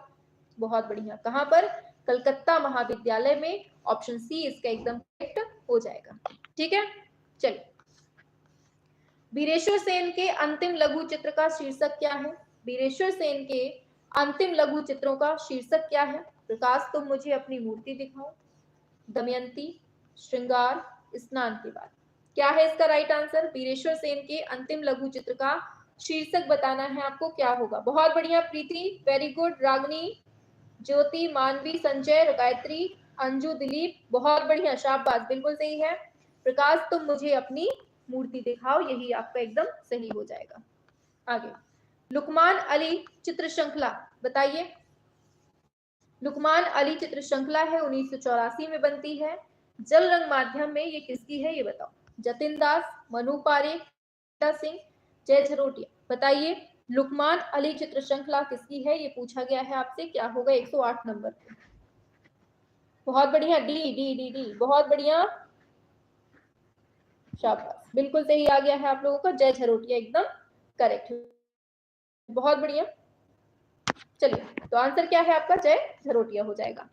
Speaker 1: बहुत बढ़िया, कहां पर, कलकत्ता महाविद्यालय में, ऑप्शन सी इसका एकदम करेक्ट हो जाएगा। ठीक है, चलिए, वीरेश्वर सेन के अंतिम लघु चित्र का शीर्षक क्या है, वीरेश्वर सेन के अंतिम लघु चित्रों का शीर्षक क्या है, प्रकाश तुम मुझे अपनी मूर्ति दिखाओ, दमयंती, श्रृंगार, स्नान के बाद। क्या है इसका राइट आंसर, वीरेश्वर सेन के अंतिम लघु चित्र का शीर्षक बताना है आपको, क्या होगा, बहुत बढ़िया प्रीति, वेरी गुड, रागनी, ज्योति, मानवी, संजय, गायत्री, अंजू, दिलीप, बहुत बढ़िया, शाबाश, बिल्कुल सही है, प्रकाश तुम मुझे अपनी मूर्ति दिखाओ, यही आपका एकदम सही हो जाएगा। आगे, लुकमान अली चित्र श्रृंखला, बताइए, लुकमान अली चित्र श्रृंखला है, 1984 में बनती है, जल रंग माध्यम में, ये किसकी है ये बताओ, जतिन दास, मनु पारेख, सिंह, जय झरोटिया। बताइए, लुकमान अली चित्र श्रृंखला किसकी है, ये पूछा गया है आपसे, क्या होगा 108 नंबर पे, बहुत बढ़िया, डी डी डी डी, बहुत बढ़िया, शाबाश, बिल्कुल सही आ गया है आप लोगों का, जय झरोटिया एकदम करेक्ट, बहुत बढ़िया। चलिए, तो आंसर क्या है आपका, जय झरोटिया हो जाएगा।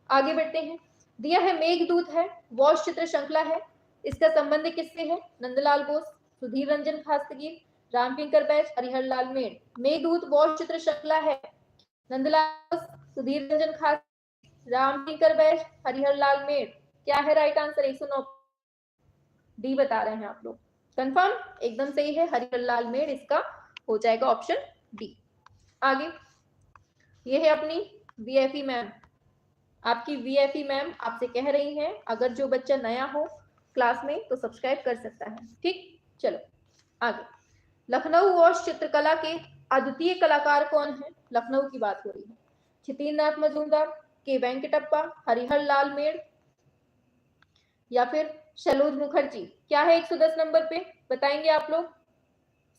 Speaker 1: आगे बढ़ते हैं, दिया है मेघदूत है, वॉश चित्र श्रृंखला है, इसका संबंध किससे है, नंदलाल बोस, सुधीर रंजन खास्तगीर, राम किंकर बैज, हरिहर लाल मेड़। मेघदूत वॉश चित्र श्रृंखला है, नंदलाल बोस, सुधीर रंजन खास्तगीर, राम किंकर बैज, हरिहर लाल मेड़। क्या है राइट आंसर, 109 डी बता रहे हैं आप लोग, कंफर्म, एकदम सही है, हरिहर लाल मेड़ इसका हो जाएगा ऑप्शन डी। आगे, ये है अपनी वीएफई मैम, आपकी वीएफई मैम आपसे कह रही हैं अगर जो बच्चा नया हो क्लास में तो सब्सक्राइब कर सकता है, ठीक। चलो आगे, लखनऊ वॉश चित्रकला के अद्वितीय कलाकार कौन है, लखनऊ की बात हो रही है, छितीन्द्रनाथ मजूमदार, के वेंकटप्पा, हरिहर लाल मेड़, या फिर शैलोज मुखर्जी। क्या है 110 नंबर पे, बताएंगे आप लोग,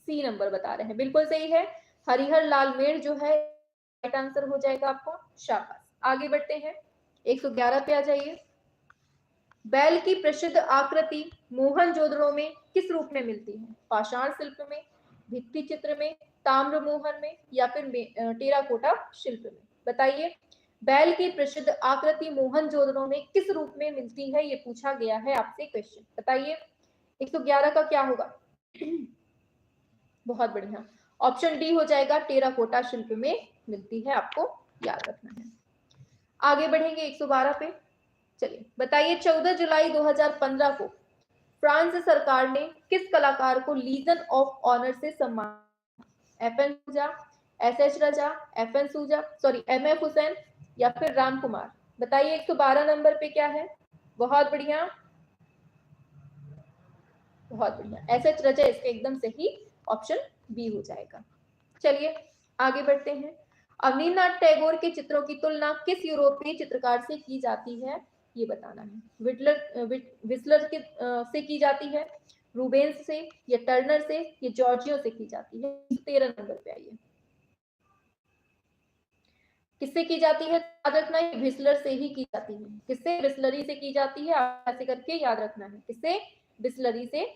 Speaker 1: सी नंबर बता रहे हैं, बिल्कुल सही है, हरिहर लाल मेड़ जो है राइट आंसर हो जाएगा आपका, शाबाश। आगे बढ़ते हैं, 111 पे आ जाइए, बैल की प्रसिद्ध आकृति मोहनजोदड़ो में किस रूप में मिलती है, पाषाण शिल्प में, भित्ति चित्र में, ताम्र मोहर में, या फिर टेराकोटा शिल्प में। बताइए, बैल की प्रसिद्ध आकृति मोहनजोदड़ो में किस रूप में मिलती है, ये पूछा गया है आपसे क्वेश्चन, बताइए 111 का क्या होगा, बहुत बढ़िया, ऑप्शन डी हो जाएगा, टेराकोटा शिल्प में मिलती है, आपको याद रखना है। आगे बढ़ेंगे 112 पे, चलिए बताइए, 14 जुलाई 2015 को फ्रांस सरकार ने किस कलाकार को लीजन ऑफ ऑनर से सम्मानित, FN सूजा, SS राजा, FN सूजा, सॉरी MF हुसैन, या फिर राम कुमार। बताइए 112 नंबर पे क्या है, बहुत बढ़िया, बहुत बढ़िया, SS राजा इसका एकदम सही ऑप्शन बी हो जाएगा। चलिए आगे बढ़ते हैं। अवनींद्रनाथ टैगोर के चित्रों की तुलना किस यूरोपीय चित्रकार से की जाती है, ये बताना है। विस्लर से की जाती है, रूबेन्स से, या टर्नर से, या जॉर्जियो से की जाती है। 13 नंबर पे आइए। किससे की जाती है याद रखना है, विस्लर से ही की जाती है। किससे? बिस्लरी से की जाती है। ऐसे करके याद रखना है, किससे? बिस्लरी से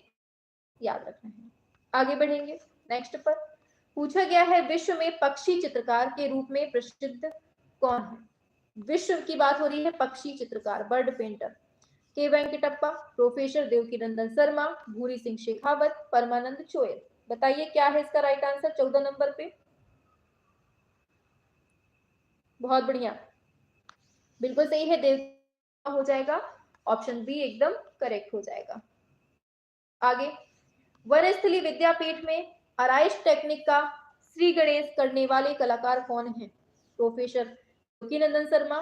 Speaker 1: याद रखना है। आगे बढ़ेंगे नेक्स्ट पर। पूछा गया है विश्व में पक्षी चित्रकार के रूप में प्रसिद्ध कौन है? विश्व की बात हो रही है, पक्षी चित्रकार, बर्ड पेंटर। के वेंकटप्पा, प्रोफेसर देवकीनंदन शर्मा, भूरी सिंह शेखावत, परमानंद चोयल। बताइए क्या है इसका राइट आंसर 14 नंबर पे। बहुत बढ़िया, बिल्कुल सही है, देव हो जाएगा। ऑप्शन बी एकदम करेक्ट हो जाएगा। आगे, वनस्थली विद्यापीठ में आराइश टेक्निक का श्री गणेश करने वाले कलाकार कौन है? प्रोफेसर देवकीनंदन शर्मा,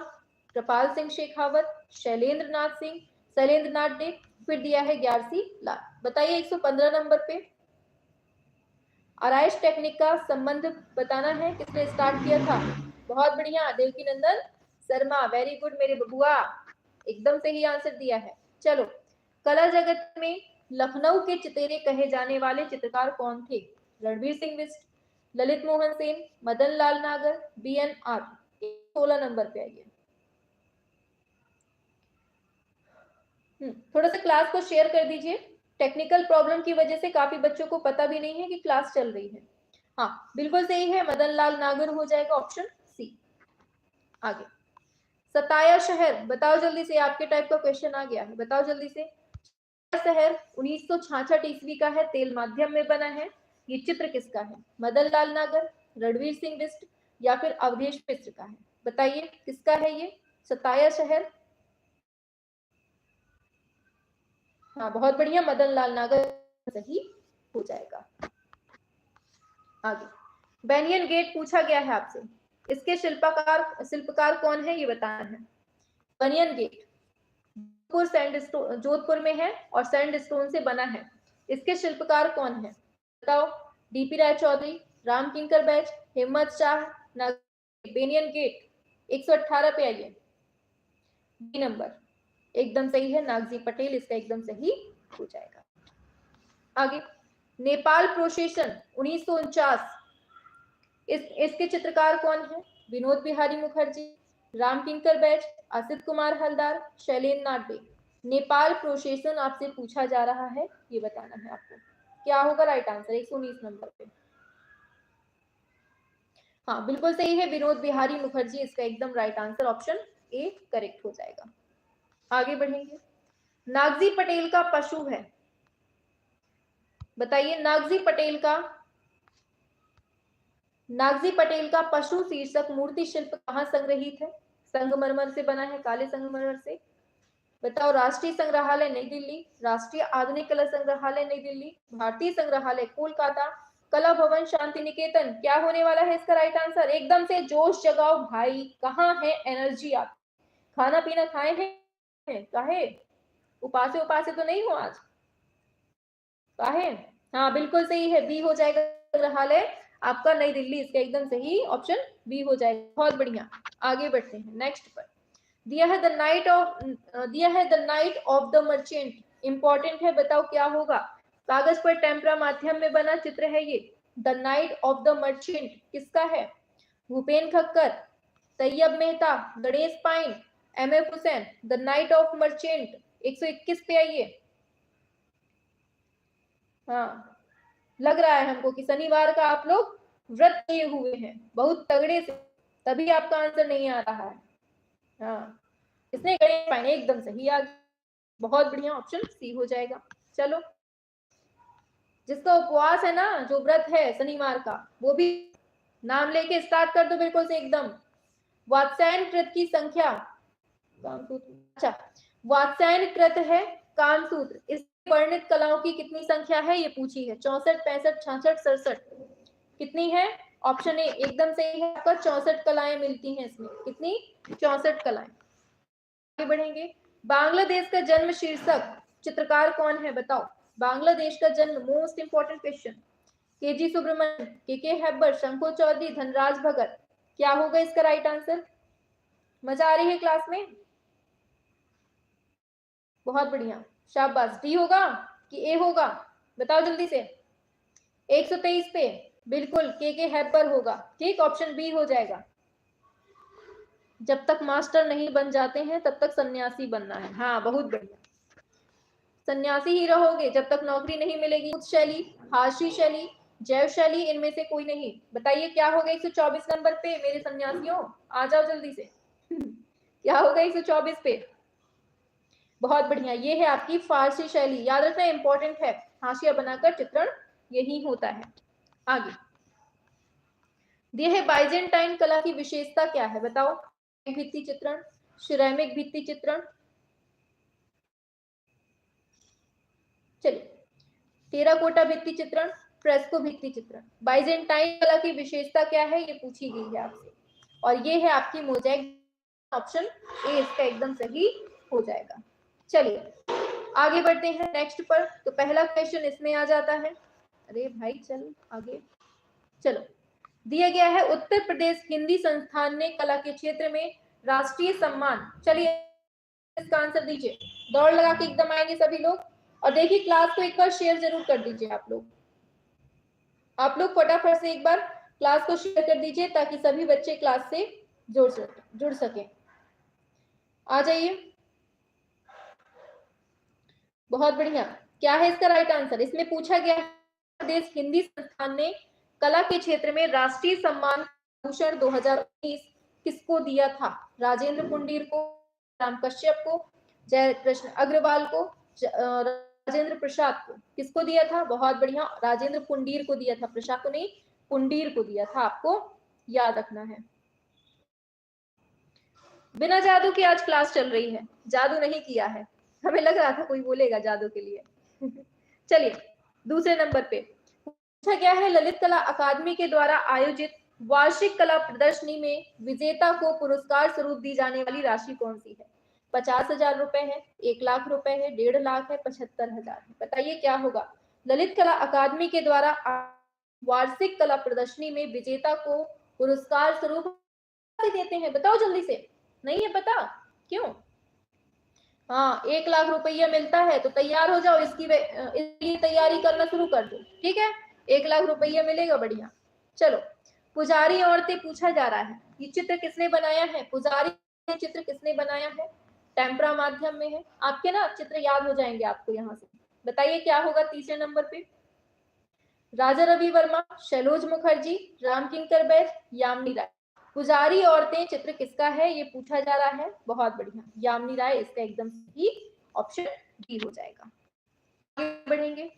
Speaker 1: कृपाल सिंह शेखावत, शैलेंद्र नाथ सिंह, शैलेंद्र नाथ डे, फिर दिया है ग्यारसी लाल। बताइए 115 नंबर पे। आराइश टेक्निक का संबंध बताना है, किसने स्टार्ट किया था? बहुत बढ़िया, देवकीनंदन शर्मा। वेरी गुड मेरे बबुआ, एकदम सही आंसर दिया है। चलो, कला जगत में लखनऊ के चितेरे कहे जाने वाले चित्रकार कौन थे? रणवीर सिंह बिष्ट, ललित मोहन सेन, मदन लाल नागर, BN आर। 16 नंबर पे आइए। थोड़ा सा क्लास को शेयर कर दीजिए। टेक्निकल प्रॉब्लम की वजह से काफी बच्चों को पता भी नहीं है कि क्लास चल रही है। हाँ बिल्कुल सही है, मदन लाल नागर हो जाएगा ऑप्शन सी। आगे, सताया शहर, बताओ जल्दी से, आपके टाइप का क्वेश्चन आ गया है, बताओ जल्दी से। शहर 1966 ईस्वी का है, तेल माध्यम में बना है। ये चित्र किसका है? मदन लाल नागर, रणवीर सिंह बिष्ट, या फिर अवधेश मिश्र का है? बताइए किसका है ये सताया शहर? हाँ बहुत बढ़िया, मदन लाल नागर सही हो जाएगा। आगे, बेनियन गेट पूछा गया है आपसे, इसके शिल्पकार कौन है ये बताना है। बेनियन गेट जोधपुर में है और सैंडस्टोन से बना है। इसके शिल्पकार कौन है बताओ? DP राय चौधरी, राम किंकर बैच, हिम्मत शाह, बेनियन गेट। 118 पे आइए। बी नंबर एकदम सही है, नागजी पटेल इसका एकदम सही हो जाएगा। आगे, नेपाल प्रोसेसन 1949, इसके चित्रकार कौन है? विनोद बिहारी मुखर्जी, राम किंकर बैच, असित कुमार हलदार, शैलेंद्र नाथ डे। नेपाल प्रोसेसन आपसे पूछा जा रहा है, ये बताना है आपको। क्या होगा राइट आंसर 119 नंबर पे? हाँ बिल्कुल सही है, विनोद बिहारी मुखर्जी इसका एकदम right answer, option A correct हो जाएगा। आगे बढ़ेंगे, नागजी पटेल का पशु है, बताइए नागजी पटेल का पशु शीर्षक मूर्ति शिल्प कहाँ संग्रहित है? संगमरमर से बना है, काले संगमरमर से। बताओ, राष्ट्रीय संग्रहालय नई दिल्ली, राष्ट्रीय आधुनिक कला संग्रहालय नई दिल्ली, भारतीय संग्रहालय कोलकाता, कला भवन शांति निकेतन। क्या होने वाला है इसका राइट आंसर? एकदम से जोश जगाओ भाई, कहाँ है एनर्जी? आप खाना पीना खाए हैं? काहे उपासे उपासे तो नहीं हो आज? काहे? हाँ बिल्कुल सही है, बी हो जाएगा, संग्रहालय आपका नई दिल्ली, इसका एकदम सही ऑप्शन बी हो जाएगा। बहुत बढ़िया, आगे बढ़ते हैं नेक्स्ट पर। दिया है the night of the merchant, important है, बताओ क्या होगा? कागज पर टेम्परा माध्यम में बना चित्र है ये। The night of the merchant किसका है? Bhupen Khakhar, Tyeb Mehta, Ganesh Pyne, MF Husain. The night of merchant 121 पे आइए। हाँ लग रहा है हमको कि शनिवार का आप लोग व्रत किए हुए हैं बहुत तगड़े से, तभी आपका आंसर नहीं आ रहा है। हाँ इसने गणेश पाइन एकदम सही आ, बहुत बढ़िया, ऑप्शन सी हो जाएगा। चलो, जिसका उपवास है ना, जो व्रत है शनिवार का, वो भी नाम लेके स्टार्ट कर दो बिल्कुल से एकदम। वात्स्यायन कृत की संख्या, कामसूत्र, अच्छा वात्स्यायन कृत है कामसूत्र, इस वर्णित कलाओं की कितनी संख्या है ये पूछी है? 64, 65, 66, 67। कितनी है? ऑप्शन ए एकदम सही है आपका, 64 कलाएं मिलती हैं इसमें। कितनी? 64 कलाएं। आगे बढ़ेंगे, बांग्लादेश का जन्म शीर्षक चित्रकार कौन है बताओ? बांग्लादेश का जन्म, most important question, KG Subramanyan, K Hebbar, Sankho Chaudhuri, Dhanraj Bhagat. क्या होगा इसका राइट आंसर? मजा आ रही है क्लास में? बहुत बढ़िया, शाबाश। डी होगा कि ए होगा? बताओ जल्दी से। 123 पे बिल्कुल के हैबर होगा। ठीक, ऑप्शन बी हो जाएगा। जब तक मास्टर नहीं बन जाते हैं तब तक सन्यासी बनना है। हाँ, बहुत बढ़िया, सन्यासी ही रहोगे जब तक नौकरी नहीं मिलेगी। शैली, हाशी शैली, जैव शैली, इनमें से कोई नहीं। बताइए क्या होगा 124 नंबर पे मेरे सन्यासियों? आ जाओ जल्दी से। क्या होगा 124 पे? बहुत बढ़िया, ये है आपकी फारसी शैली। याद रखना, इंपॉर्टेंट है। हाशिया बनाकर चित्रण यही होता है। आगे दिए है बाइजेंटाइन कला की विशेषता क्या है? बताओ। भित्ति चित्रण, सिरेमिक भित्ति चित्रण, चलिए, टेराकोटा भित्ति चित्रण, फ्रेस्को भित्ति चित्रण। बाइजेंटाइन कला की विशेषता क्या है, ये पूछी गई है आपसे। और ये है आपकी मोज़ेक। ऑप्शन ए इसका एकदम सही हो जाएगा। चलिए आगे बढ़ते हैं नेक्स्ट पर। तो पहला क्वेश्चन इसमें आ जाता है। अरे भाई चल आगे, चलो। दिया गया है उत्तर प्रदेश हिंदी संस्थान ने कला के क्षेत्र में राष्ट्रीय सम्मान। चलिए इसका आंसर दीजिए। दौड़ लगा के एकदम आएंगे सभी लोग। और देखिए क्लास को एक बार शेयर जरूर कर दीजिए आप लोग। फटाफट से एक बार क्लास को शेयर कर दीजिए ताकि सभी बच्चे क्लास से जुड़ सके। आ जाइए, बहुत बढ़िया। क्या है इसका राइट आंसर? इसमें पूछा गया प्रदेश हिंदी संस्थान ने कला के क्षेत्र में राष्ट्रीय सम्मान भूषण 2019 किसको दिया था? राजेंद्र पुंडीर को, राम कश्यप को, जय कृष्ण अग्रवाल को, राजेंद्र प्रसाद को। किसको दिया था? बहुत बढ़िया, राजेंद्र पुंडीर को दिया था। प्रसाद को नहीं, पुंडीर को दिया था। आपको याद रखना है। बिना जादू के आज क्लास चल रही है, जादू नहीं किया है। हमें लग रहा था कोई बोलेगा जादू के लिए। चलिए दूसरे नंबर पे पूछा गया है ललित कला अकादमी के द्वारा आयोजित वार्षिक कला प्रदर्शनी में विजेता को पुरस्कार स्वरूप दी जाने वाली राशि कौन सी है? 50,000 रुपए है, 1,00,000 रुपए है, 1.5 लाख है, 75,000 है। बताइए क्या होगा? ललित कला अकादमी के द्वारा वार्षिक कला प्रदर्शनी में विजेता को पुरस्कार स्वरूप देते हैं। बताओ जल्दी से। नहीं है पता? क्यों? हाँ, 1,00,000 रुपया मिलता है। तो तैयार हो जाओ, इसकी तैयारी करना शुरू कर दो। ठीक है, 1,00,000 रुपया मिलेगा। बढ़िया। चलो, पुजारी औरतें पूछा जा रहा है। ये चित्र किसने बनाया है? पुजारी चित्र किसने बनाया है? टेम्परा माध्यम में है। आपके ना चित्र याद हो जाएंगे आपको यहाँ से। बताइए क्या होगा तीसरे नंबर पे? राजा रवि वर्मा, शैलोज मुखर्जी, राम किंकर बैज, यामिनी राय। पुजारी औरतें चित्र किसका है ये पूछा जा रहा है। बहुत बढ़िया, यामिनी राय इसका एकदम सही ऑप्शन डी हो जाएगा। आगे बढ़ेंगे।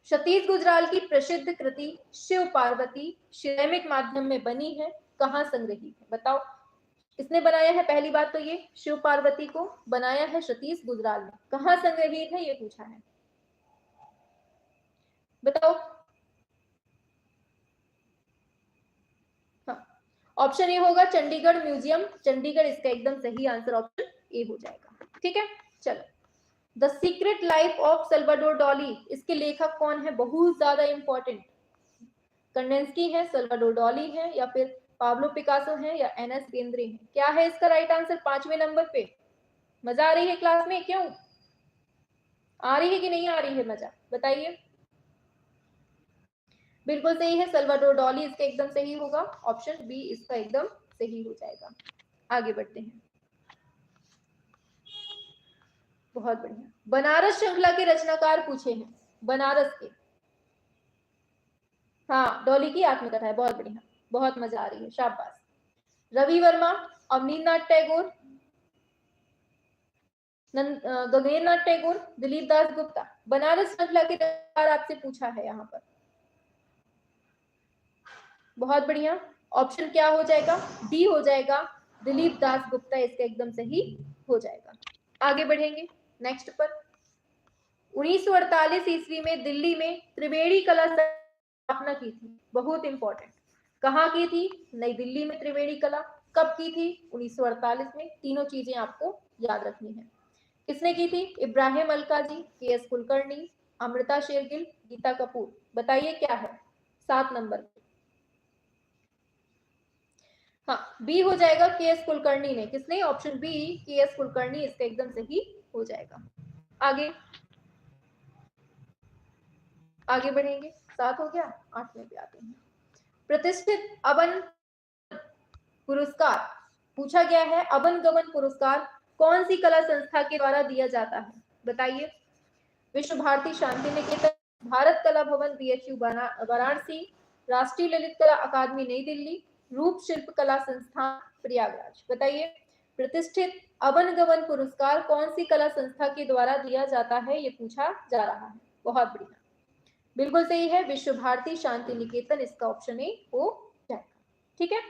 Speaker 1: सतीश गुजराल की प्रसिद्ध कृति शिव पार्वती सिरेमिक माध्यम में बनी है, कहाँ संग्रहित है? बताओ। किसने बनाया है? पहली बात तो ये शिव पार्वती को बनाया है सतीश गुजराल ने। कहाँ संग्रहित है ये पूछा है, बताओ। ऑप्शन ए होगा चंडीगढ़ म्यूजियम। चंडीगढ़ इसका एकदम सही आंसर ऑप्शन ए हो जाएगा। ठीक है, चलो। The secret life of Salvador Dolly, इसके लेखक कौन है? बहुत ज्यादा इंपॉर्टेंट। कंडेंस्की है, सल्वाडोर डॉली है, या फिर पाब्लो पिकासो है, या एनएस केंद्रे है? क्या है इसका राइट आंसर 5वें नंबर पे? मजा आ रही है क्लास में? क्यों आ रही है कि नहीं आ रही है मजा? बताइए। बिल्कुल सही है, सल्वाडोर डॉली इसका एकदम सही होगा। ऑप्शन बी इसका एकदम सही हो जाएगा। आगे बढ़ते हैं। बहुत बढ़िया। बनारस श्रृंखला के रचनाकार पूछे हैं, बनारस के। हाँ, डॉली की आत्मकथा है। बहुत बढ़िया, बहुत मजा आ रही है, शाबाश। रवि वर्मा, अवनींद्रनाथ टैगोर, गगनेन्द्रनाथ टैगोर, दिलीप दास गुप्ता। बनारस श्रृंखला के रचनाकार आपसे पूछा है यहाँ पर। बहुत बढ़िया, ऑप्शन क्या हो जाएगा? डी हो जाएगा, दिलीप दास गुप्ता इसका एकदम सही हो जाएगा। आगे बढ़ेंगे नेक्स्ट पर। 1948 ईस्वी में दिल्ली में त्रिवेणी कला स्थापना की थी। बहुत इंपॉर्टेंट। कहाँ की थी? नई दिल्ली में त्रिवेणी कला। कब की थी? 1948 में। तीनों चीजें आपको याद रखनी है। किसने की थी? इब्राहिम अलकाजी, के एस कुलकर्णी, अमृता शेरगिल, गीता कपूर। बताइए क्या है? 7 नंबर। हाँ, बी हो जाएगा, के.एस. कुलकर्णी ने। किसने? Option B, KS. कुलकर्णी इसका एकदम सही हो जाएगा। आगे आगे बढ़ेंगे। 7 हो गया, 8वें पे आते हैं। प्रतिष्ठित अवन पुरस्कार पूछा गया है। अवन गवन पुरस्कार कौन सी कला संस्था के द्वारा दिया जाता है? बताइए। विश्व भारती शांति निकेतन, भारत कला भवन बीएचयू वाराणसी, राष्ट्रीय ललित कला अकादमी नई दिल्ली, रूप शिल्प कला संस्थान प्रयागराज। बताइए। प्रतिष्ठित अवन गवन पुरस्कार कौन सी कला संस्था के द्वारा दिया जाता है, ये पूछा जा रहा है। बहुत बढ़िया, बिल्कुल सही है, विश्व भारती शांति निकेतन इसका ऑप्शन ए हो जाएगा। ठीक है,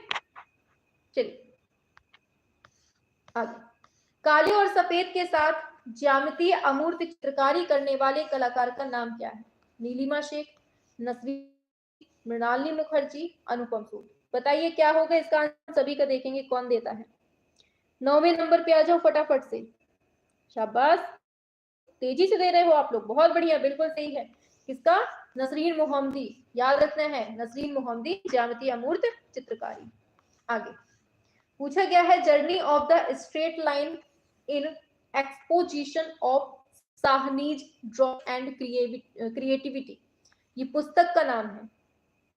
Speaker 1: चलिए आगे। काले और सफेद के साथ ज्यामितीय अमूर्त चित्रकारी करने वाले कलाकार का नाम क्या है? नीलिमा शेख, नसरीन, मृणालिनी मुखर्जी, अनुपम सूद। बताइए क्या होगा इसका आंसर? सभी का देखेंगे कौन देता है। 9वें नंबर पे आ जाओ फटाफट से। शाबाश, तेजी से दे रहे हो आप लोग, बहुत बढ़िया, बिल्कुल सही है। किसका? नसरीन मोहम्मदी। याद रखना है, नसरीन मोहम्मदी, ज्यामितीय अमूर्त चित्रकारी। आगे पूछा गया है, journey of the straight line in exposition of Sahni's draw and creativity, ये पुस्तक का नाम है।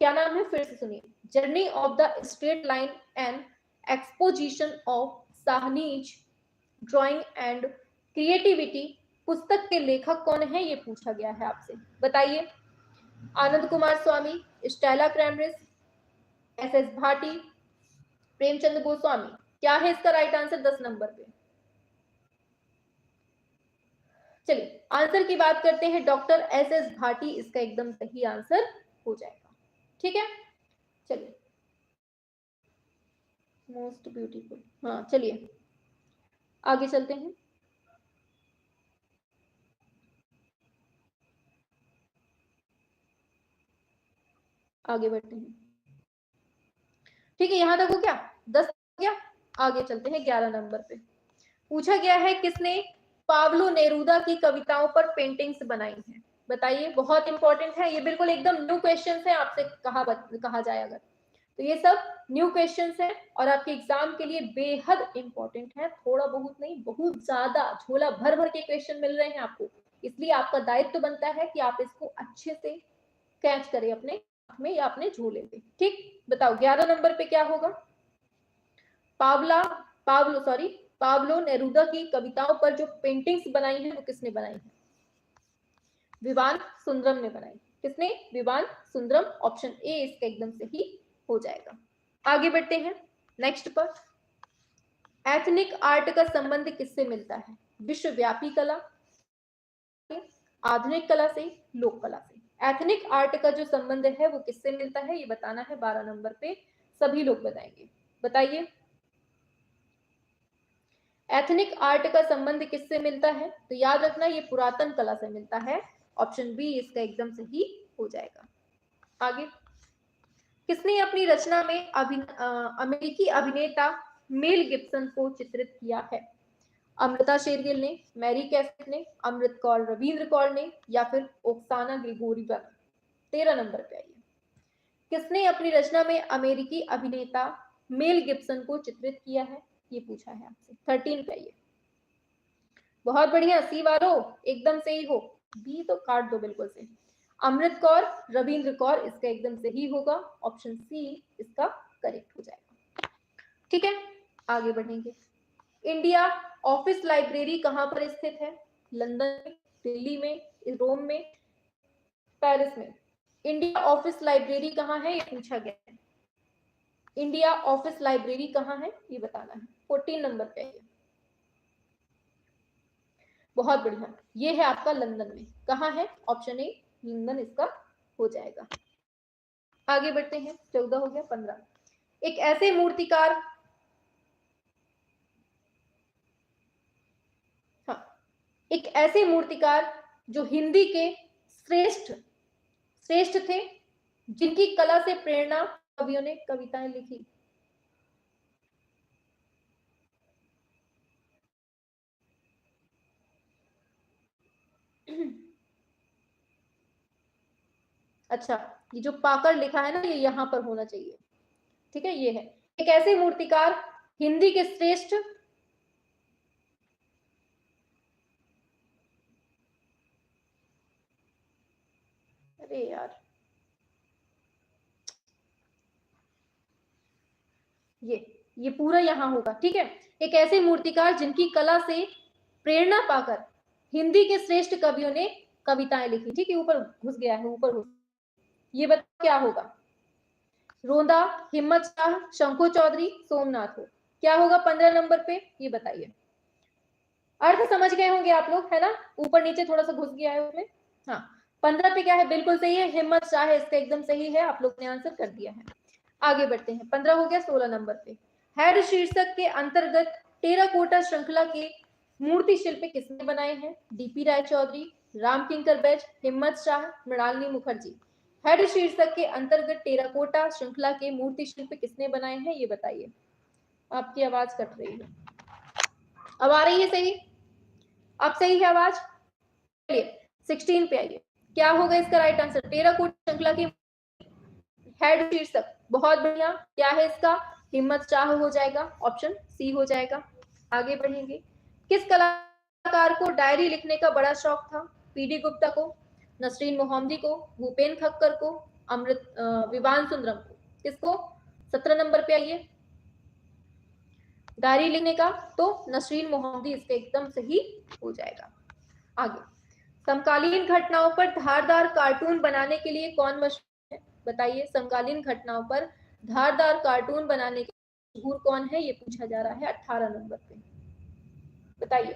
Speaker 1: क्या नाम है? फिर से सुनिए। Journey of the straight line and exposition of Sahni's drawing and creativity, पुस्तक के लेखक कौन है, ये पूछा गया है आपसे। बताइए। आनंद कुमार स्वामी, स्टेला क्रैमरिस, एस.एस. भाटी, प्रेमचंद गोस्वामी। क्या है इसका राइट आंसर? 10 नंबर पे। चलिए आंसर की बात करते हैं। Doctor SS. भाटी इसका एकदम सही आंसर हो जाएगा। ठीक है, चलिए। मोस्ट ब्यूटीफुल, हाँ चलिए आगे चलते हैं। आगे बढ़ते हैं। ठीक है, यहां तक हो गया, 10 हो गया। आगे चलते हैं 11 नंबर पे। पूछा गया है, किसने पाब्लो नेरूदा की कविताओं पर पेंटिंग्स बनाई हैं? बताइए, बहुत इंपॉर्टेंट है ये, बिल्कुल एकदम न्यू क्वेश्चन है आपसे कहा जाए अगर तो ये सब न्यू क्वेश्चंस है और आपके एग्जाम के लिए बेहद इंपॉर्टेंट है। थोड़ा बहुत नहीं, बहुत ज्यादा झोला भर भर के क्वेश्चन मिल रहे हैं आपको, इसलिए आपका दायित्व बनता है कि आप इसको अच्छे से कैच करें अपने में या अपने झोले पे। ठीक, बताओ 11 नंबर पे क्या होगा? पाब्लो नेरूदा की कविताओं पर जो पेंटिंग्स बनाई है वो किसने बनाई है? विवान सुंदरम ने बनाई। किसने? विवान सुंदरम। ऑप्शन ए इसका एकदम सही हो जाएगा। आगे बढ़ते हैं नेक्स्ट पर। एथनिक आर्ट का संबंध किससे मिलता है? विश्वव्यापी कला, आधुनिक कला से, लोक कला से। एथनिक आर्ट का जो संबंध है वो किससे मिलता है, ये बताना है। 12 नंबर पे सभी लोग बताएंगे। बताइए। एथनिक आर्ट का संबंध किससे मिलता है? तो याद रखना ये पुरातन कला से मिलता है। ऑप्शन बी इसका एकदम सही हो जाएगा। आगे, किसने अपनी रचना में अमेरिकी अभिनेता मेल गिब्सन को चित्रित किया है? अमृता शेरगिल ने, मैरी कैसेट ने, अमृत कौर रविंद्र कौर ने, या फिर ओक्साना ग्रिगोरी वन। 13 नंबर पे आइए। किसने अपनी रचना में अमेरिकी अभिनेता मेल गिब्सन को चित्रित किया है, ये पूछा है आपसे। 13 पे आइए। बहुत बढ़िया, सी वालों एकदम सही हो, बी तो काट दो बिल्कुल से। अमृत कौर रविंद्र कौर इसका एकदम सही होगा। ऑप्शन सी इसका करेक्ट हो जाएगा। ठीक है, आगे बढ़ेंगे। इंडिया ऑफिस लाइब्रेरी कहां पर स्थित है? लंदन में, दिल्ली में, रोम में, पेरिस में। इंडिया ऑफिस लाइब्रेरी कहां है, ये पूछा गया है। इंडिया ऑफिस लाइब्रेरी कहां है, ये बताना है। 14 नंबर पे है। बहुत बढ़िया, ये है आपका लंदन में। कहां है? ऑप्शन ए लंदन इसका हो जाएगा। आगे बढ़ते हैं। 14 हो गया, 15। एक ऐसे मूर्तिकार, हाँ, एक ऐसे मूर्तिकार जो हिंदी के श्रेष्ठ श्रेष्ठ थे, जिनकी कला से प्रेरणा कवियों ने कविताएं लिखी। अच्छा, ये जो पाकर लिखा है ना, ये यहाँ पर होना चाहिए, ठीक है। ये है एक ऐसे मूर्तिकार हिंदी के श्रेष्ठ, अरे यार ये पूरा यहाँ होगा, ठीक है। एक ऐसे मूर्तिकार जिनकी कला से प्रेरणा पाकर हिंदी के श्रेष्ठ कवियों ने कविताएं लिखी, ठीक है। ऊपर घुस गया है, ऊपर घुस, ये बताओ क्या होगा। रोंदा, हिम्मत शाह, शंकु चौधरी, सोमनाथ हो, क्या होगा 15 नंबर पे, ये बताइए। अर्थ समझ गए होंगे आप लोग, है ना, ऊपर नीचे थोड़ा सा घुस गया है उसमें। हाँ, 15 पे क्या है, बिल्कुल सही है, हिम्मत शाह है, इसका एकदम सही है, आप लोग ने आंसर कर दिया है। आगे बढ़ते हैं, 15 हो गया। 16 नंबर पे हेड शीर्षक के अंतर्गत टेराकोटा श्रृंखला के मूर्ति शिल्प किसने बनाए हैं? डीपी राय चौधरी, राम किंकर बैज, हिम्मत शाह, मृणालिनी मुखर्जी। हेड शीर्षक के अंतर्गत टेराकोटा श्रृंखला के मूर्ति शिल्प किसने बनाए हैं, ये बताइए। आपकी आवाज कट रही है, अब आ रही है सही? अब सही है आवाज? चलिए 16 पे आइए, क्या होगा इसका राइट आंसर? टेराकोटा श्रृंखला की हेड शीर्षक, बहुत बढ़िया, क्या है इसका? हिम्मत शाह हो जाएगा, ऑप्शन सी हो जाएगा। आगे बढ़ेंगे, किस कलाकार को डायरी लिखने का बड़ा शौक था? पीडी गुप्ता को, नसरीन मोहम्मदी को, भूपेन खक्कर को, अमृत विवान सुंदरम को, किसको? 17 नंबर पे आइए, डायरी लिखने का तो नसरीन मोहम्मदी इसका एकदम सही हो जाएगा। आगे, समकालीन घटनाओं पर धारदार कार्टून बनाने के लिए कौन मशहूर है? बताइए, समकालीन घटनाओं पर धारदार कार्टून बनाने के लिए मशहूर कौन है, ये पूछा जा रहा है 18 नंबर पे, बताइए।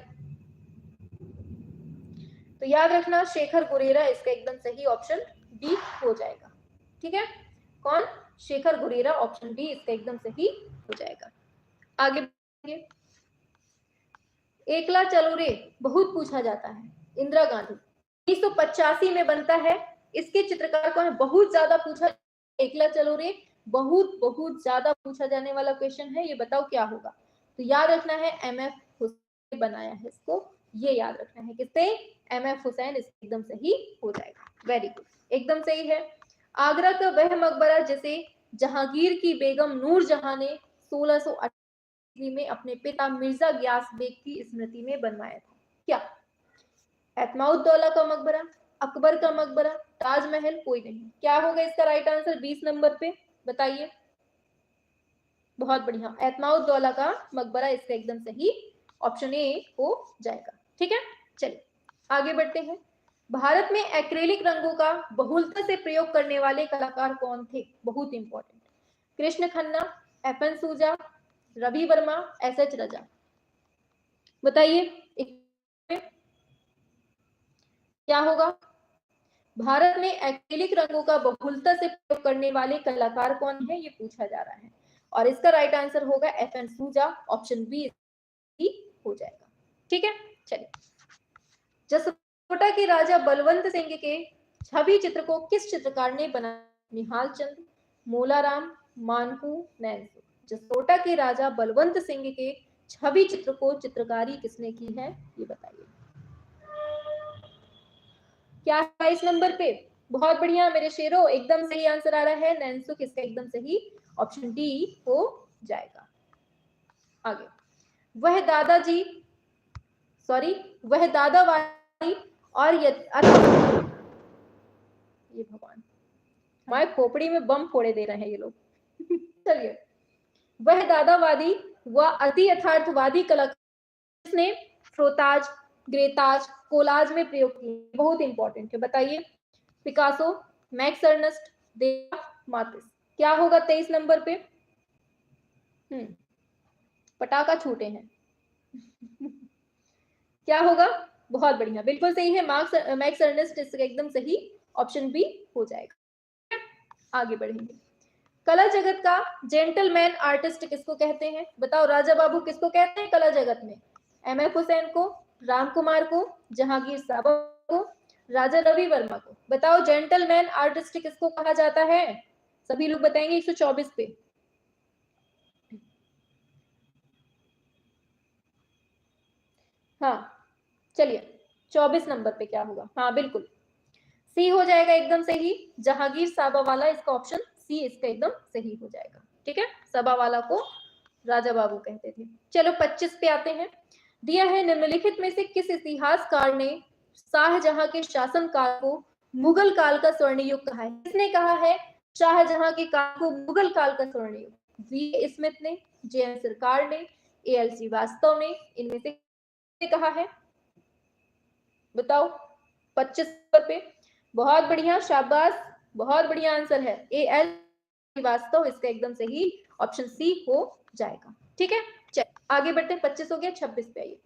Speaker 1: तो याद रखना शेखर गुरेरा इसका एकदम सही, ऑप्शन डी हो जाएगा, ठीक है। कौन? शेखर गुरेरा, ऑप्शन डी इसका एकदम सही हो जाएगा। आगे बढ़ेंगे, एकला चलो रे बहुत पूछा जाता है, इंदिरा गांधी 1985 में बनता है, इसके चित्रकार कौन है? बहुत ज्यादा पूछा, एकला चलो रे बहुत बहुत ज्यादा पूछा जाने वाला क्वेश्चन है, ये बताओ क्या होगा। तो याद रखना है एमएफ हुसैन बनाया है इसको, ये याद रखना है, किससे? एमएफ हुसैन, इसको एकदम सही हो जाएगा, वेरी गुड, एकदम सही है। आगरा का वह मकबरा जिसे जहांगीर की बेगम नूरजहां ने 1688 में अपने पिता मिर्जा गयास बेग की स्मृति में बनवाया था, क्या? एतमाउद्दौला का मकबरा, अकबर का मकबरा, ताजमहल, कोई नहीं, क्या होगा इसका राइट आंसर 20 नंबर पे, बताइए। बहुत बढ़िया, एतमाउद्दौला का मकबरा इसका एकदम सही, ऑप्शन ए हो जाएगा, ठीक है। चलिए आगे बढ़ते हैं, भारत में एक्रेलिक रंगों का बहुलता से प्रयोग करने वाले कलाकार कौन थे? बहुत इंपॉर्टेंट, कृष्ण खन्ना, एफएन सूजा, रवि वर्मा, एसएच रजा, बताइए क्या होगा। भारत में एक्रिलिक रंगों का बहुलता से प्रयोग करने वाले कलाकार कौन है, ये पूछा जा रहा है, और इसका राइट आंसर होगा एफएन सूजा, ऑप्शन बी हो जाएगा, ठीक है। चलिए, जसकोटा के राजा बलवंत सिंह के छवि चित्र को किस चित्रकार ने बनाया? निहाल चंद, मोलाराम, मानकू, नैनसू। जसकोटा के राजा बलवंत सिंह के छवि चित्र को चित्रकारी किसने की है, ये बताइए। क्या है इस नंबर पे? बहुत बढ़िया मेरे शेरों, एकदम सही आंसर आ रहा है, नैनसुख इसका एकदम सही, ऑप्शन डी हो जाएगा। आगे, वह दादाजी वह दादावादी और ये भगवान, हमारे खोपड़ी में बम फोड़े दे रहे हैं ये लोग चलिए, वह दादावादी व अति यथार्थवादी कलाकार जिसने फ्रोताज, ग्रेताज, कोलाज में प्रयोग किए, बहुत इंपॉर्टेंट है, बताइए। पिकासो, मैक्स अर्नस्ट, देवा, मातिस, क्या होगा 23 नंबर पे? पटाखा छूटे हैं क्या होगा? बहुत बढ़िया, बिल्कुल सही है, मैक्स अर्नस्ट इसका एकदम सही, ऑप्शन बी हो जाएगा। आगे बढ़ेंगे, कला जगत का जेंटलमैन आर्टिस्ट किसको कहते हैं? बताओ राजा बाबू किसको कहते हैं कला जगत में? एमएफ हुसैन को, राम कुमार को, जहांगीर साहब को, राजा रवि वर्मा को, बताओ जेंटलमैन आर्टिस्ट किसको कहा जाता है? सभी लोग बताएंगे 124 पे। हाँ चलिए, 24 नंबर पे क्या होगा? हाँ बिल्कुल, सी हो जाएगा एकदम सही। जहांगीर साबा वाला, इसका ऑप्शन सी इसका एकदम सही हो जाएगा। ठीक है, सभा वाला को राजा बाबू कहते थे। चलो 25 पे आते हैं। दिया है निम्नलिखित में से किस इतिहासकार ने शाहजहां के शासनकाल को मुगल काल का स्वर्ण युग कहा है? किसने कहा है शाहजहां के काल को मुगल काल का स्वर्ण युग? वी स्मिथ ने, जे.एन. सरकार ने, ए.एल. श्रीवास्तव ने, इनमें से कहा है? बताओ 25 पे। बहुत बढ़िया, शाबाश, बहुत बढ़िया आंसर है, ए.एल. श्रीवास्तव इसका एकदम सही ऑप्शन सी हो जाएगा। ठीक है, चल आगे बढ़ते हैं। 25 हो गया, 26 पे आइए।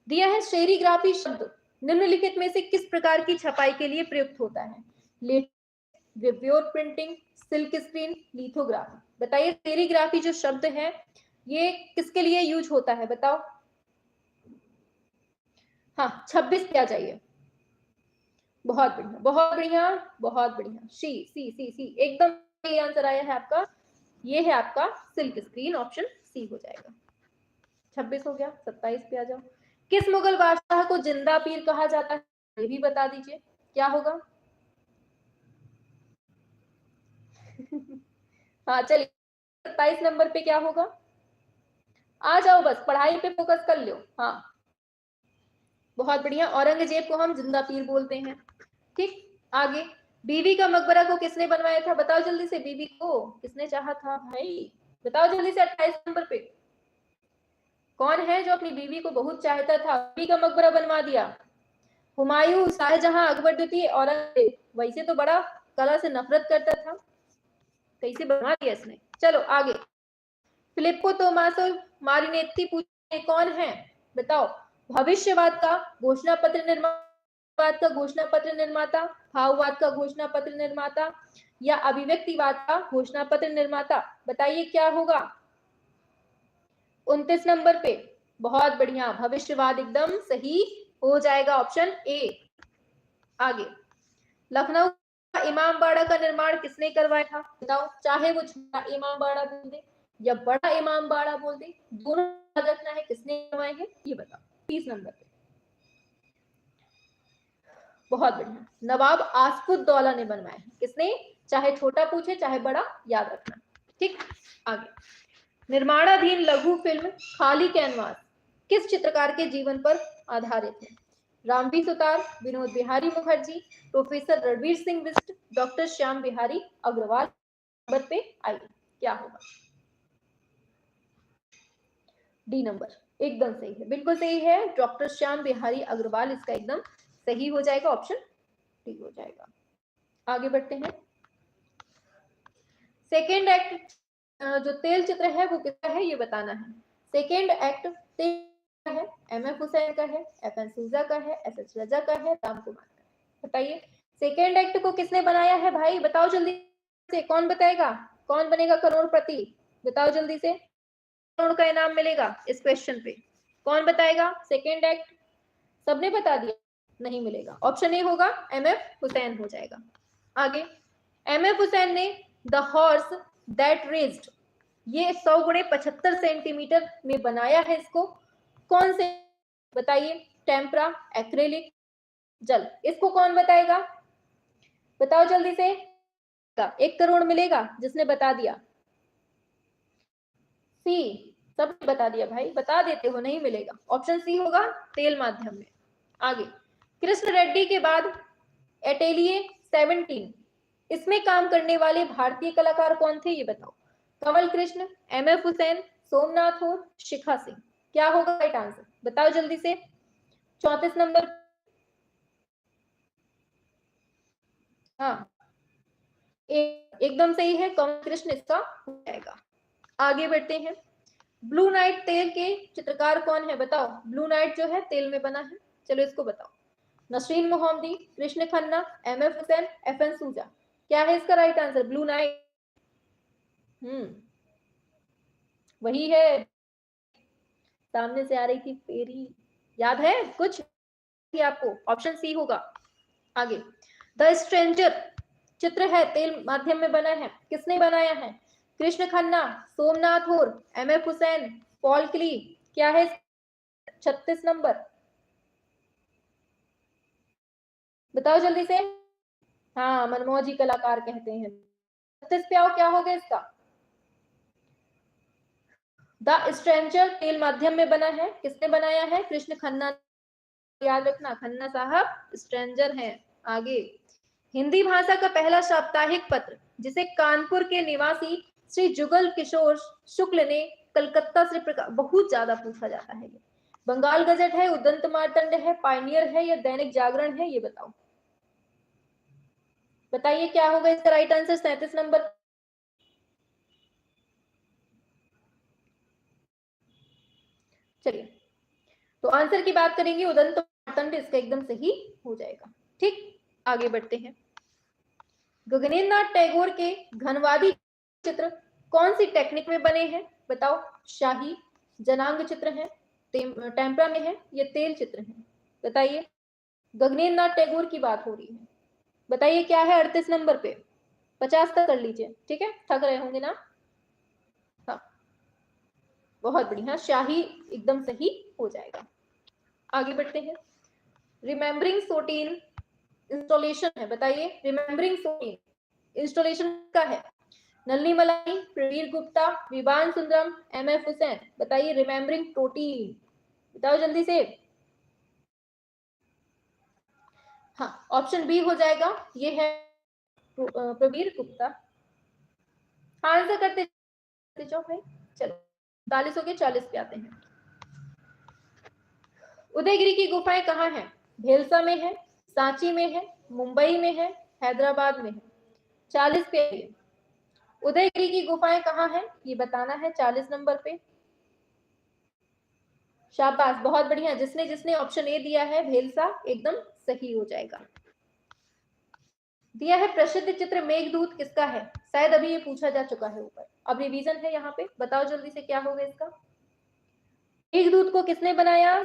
Speaker 1: दिया है सेरीग्राफी शब्द निम्नलिखित में से किस प्रकार की छपाई के लिए प्रयुक्त होता है? Gravure printing, silk screen, lithography. बताइए सेरीग्राफी जो शब्द है ये किसके लिए यूज होता है? बताओ। हाँ 26 पे आ जाइए। बहुत बढ़िया, बहुत बढ़िया, बहुत बढ़िया। सी सी सी सी एकदम सही आंसर आया है आपका। ये है आपका सिल्क स्क्रीन, ऑप्शन सी हो जाएगा। 26 हो गया, 27 पे आ जाओ। किस मुगल बादशाह को जिंदा पीर कहा जाता है? ये भी बता दीजिए, क्या होगा? हाँ चलिए, 27 नंबर पे क्या होगा? आ जाओ, बस पढ़ाई पे फोकस कर लो। हाँ बहुत बढ़िया, औरंगजेब को हम जिंदा पीर बोलते हैं। ठीक, आगे। बीवी का मकबरा को किसने बनवाया था? बताओ जल्दी से, बीवी को किसने चाहा था भाई? बताओ जल्दी से। 28 नंबर पे कौन है जो अपनी बीवी को बहुत चाहता था, बीवी का मकबरा बनवा दिया? हुमायूं, शाहजहां, अकबर द्वितीय, औरंगजेब। वैसे तो बड़ा कला से नफरत करता था, कैसे बनवा दिया इसने। चलो आगे। फिलिप्पो तोमासो मारिनेत्ती पूछे कौन है? बताओ। भविष्यवाद का घोषणा पत्र निर्माता, भाववाद का घोषणा पत्र निर्माता, या अभिव्यक्तिवाद का घोषणा पत्र निर्माता? बताइए क्या होगा? 29 नंबर पे बहुत बढ़िया, भविष्यवाद एकदम सही हो जाएगा, ऑप्शन ए। आगे। लखनऊ का इमाम बाड़ा का निर्माण किसने करवाया था? बताओ, चाहे वो छोटा इमाम बाड़ा बोल दे या बड़ा इमाम बाड़ा बोल दे, दोनों याद रखना है किसने करवाए हैं, ये बताओ। 30 नंबर पे बहुत बढ़िया, नवाब आसफुद्दौला ने बनवाया है। किसने? चाहे छोटा पूछे चाहे बड़ा, याद रखना। ठीक, आगे। निर्माणाधीन लघु फिल्म खाली कैनवास किस चित्रकार के जीवन पर आधारित है? Ramvi Sutar, Vinod Bihari Mukherjee, professor Ranveer Singh Bisht, doctor Shyam Bihari Agarwal. Number पे आइए, क्या होगा? डी नंबर एकदम सही है, बिल्कुल सही है, डॉक्टर श्याम बिहारी अग्रवाल इसका एकदम सही हो जाएगा, ऑप्शन डी हो जाएगा। आगे बढ़ते हैं। सेकेंड एक्ट जो तेल चित्र है वो किसका है, ये बताना है। सेकेंड एक्ट है, एम.एफ. हुसैन का है, एफ.एन. सूजा का है, एस.एच. रजा का है, राम कुमार का है। बताइए सेकेंड एक्ट को किसने बनाया है भाई? बताओ जल्दी से, कौन बताएगा? कौन बनेगा करोड़पति? बताओ जल्दी से, करोड़ का इनाम मिलेगा इस क्वेश्चन पे। कौन बताएगा सेकेंड एक्ट? सबने बता दिया, नहीं मिलेगा। ऑप्शन ए होगा, एम.एफ. हुसैन हो जाएगा। आगे। एम.एफ. हुसैन ने द हॉर्स दैट रेस्ड, ये 100 गुणे 75 सेंटीमीटर में बनाया है इसको, कौन से? बताइए, टेम्परा, एक्रेलिक, जल, इसको कौन बताएगा? बताओ जल्दी से, 1 करोड़ मिलेगा जिसने बता दिया। सी, सब बता दिया भाई, बता देते हो, नहीं मिलेगा। ऑप्शन सी होगा, तेल माध्यम में। आगे। कृष्ण रेड्डी के बाद एटेलिए 17, इसमें काम करने वाले भारतीय कलाकार कौन थे, ये बताओ। कमल कृष्ण, एम.एफ. हुसैन, सोमनाथ हो, शिखा सिंह। क्या होगा राइट आंसर? बताओ जल्दी से। 34 नंबर। हाँ एकदम सही है, कमल कृष्ण इसका हो जाएगा। आगे बढ़ते हैं। ब्लू नाइट तेल के चित्रकार कौन है? बताओ। ब्लू नाइट जो है तेल में बना है, चलो इसको बताओ। नसरीन मोहम्मदी, कृष्ण खन्ना, एम.एफ. हुसैन, एफ.एन. सूजा। क्या है इसका राइट आंसर? Blue night. वही है, सामने से आ रही थी फेरी, याद है कुछ आपको? ऑप्शन सी होगा। आगे। द स्ट्रेंजर चित्र है, तेल माध्यम में बना है, किसने बनाया है? कृष्ण खन्ना, सोमनाथ होर, एम.एफ. हुसैन, पॉल क्ली। क्या है? 36 नंबर, बताओ जल्दी से। हाँ, मनमोजी कलाकार कहते हैं। 36 पे आओ, क्या होगा इसका? द स्ट्रेंजर तेल माध्यम में बना है, किसने बनाया है? कृष्ण खन्ना। याद रखना, खन्ना साहब स्ट्रेंजर हैं। आगे, हिंदी भाषा का पहला साप्ताहिक पत्र जिसे कानपुर के निवासी श्री जुगल किशोर शुक्ल ने कलकत्ता से बहुत ज्यादा पूछा जाता है। बंगाल गजट है, उदंत मार्तंड है, पायनियर है या दैनिक जागरण है? ये बताओ, बताइए क्या होगा इसका राइट आंसर 37 नंबर। चलिए, तो आंसर की बात करेंगे, उदंत मार्तंड इसका एकदम सही हो जाएगा। ठीक, आगे बढ़ते हैं। गगनेन्द्र नाथ टैगोर के घनवादी चित्र कौन सी टेक्निक में बने हैं? बताओ, शाही, जनांग चित्र है, टेम्परा में है या तेल चित्र है? बताइए, गगनेन्द्र नाथ टैगोर की बात हो रही है। बताइए क्या है 38 नंबर पे? 50 तक कर लीजिए, ठीक है, थक रहे होंगे ना। हाँ, बहुत बढ़िया, शाही एकदम सही हो जाएगा। आगे बढ़ते हैं। रिमेम्बरिंग सोटीन इंस्टॉलेशन है, बताइए रिमेम्बरिंग सोटीन इंस्टॉलेशन का है? नलनी मलाई, प्रवीर गुप्ता, विवान सुंदरम, एमएफ हुसैन? बताइए, रिमेम्बरिंग प्रोटीन, बताओ जल्दी से। हाँ, ऑप्शन बी हो जाएगा, ये है प्रवीर गुप्ता। आंसर करते जाओ भाई। चलो, 40 हो गए, 40 पे आते हैं। उदयगिरी की गुफाएं कहाँ हैं? भेलसा में है, सांची में है, मुंबई में है, हैदराबाद में है? 40 पे है। उदयगिरी की गुफाएं कहाँ हैं ये बताना है 40 नंबर पे। शाबाश, बहुत बढ़िया, जिसने जिसने ऑप्शन ए दिया है भेलसा एकदम सही हो जाएगा। दिया है प्रसिद्ध चित्र मेघदूत किसका है? शायद अभी ये पूछा जा चुका है ऊपर, अब रिवीजन है यहाँ पे। बताओ जल्दी से क्या होगा इसका? मेघदूत को किसने बनाया?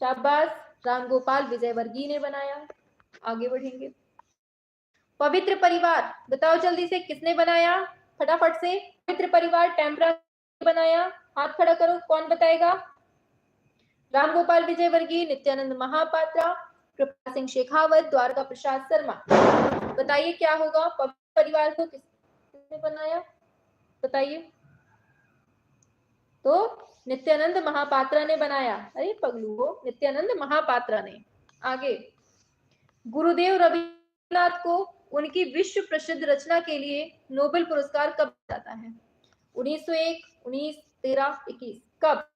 Speaker 1: शाबाश, रामगोपाल विजयवर्गीय ने बनाया। आगे बढ़ेंगे। पवित्र परिवार, बताओ जल्दी से किसने बनाया? फटाफट से। पवित्र परिवार टेम्परा बनाया, हाथ खड़ा करो, कौन बताएगा? रामगोपाल विजयवर्गीय, नित्यानंद महापात्रा, कृपा सिंह शेखावत, द्वारका प्रसाद शर्मा? बताइए क्या होगा? पवित्र परिवार को किसने बनाया? बताइए। तो नित्यानंद महापात्रा ने बनाया। अरे पगलू, हो नित्यानंद महापात्रा ने। आगे, गुरुदेव रविन्द्रनाथ को उनकी विश्व प्रसिद्ध रचना के लिए नोबेल पुरस्कार कब जाता है? 1901, 19, 13, 21? कब?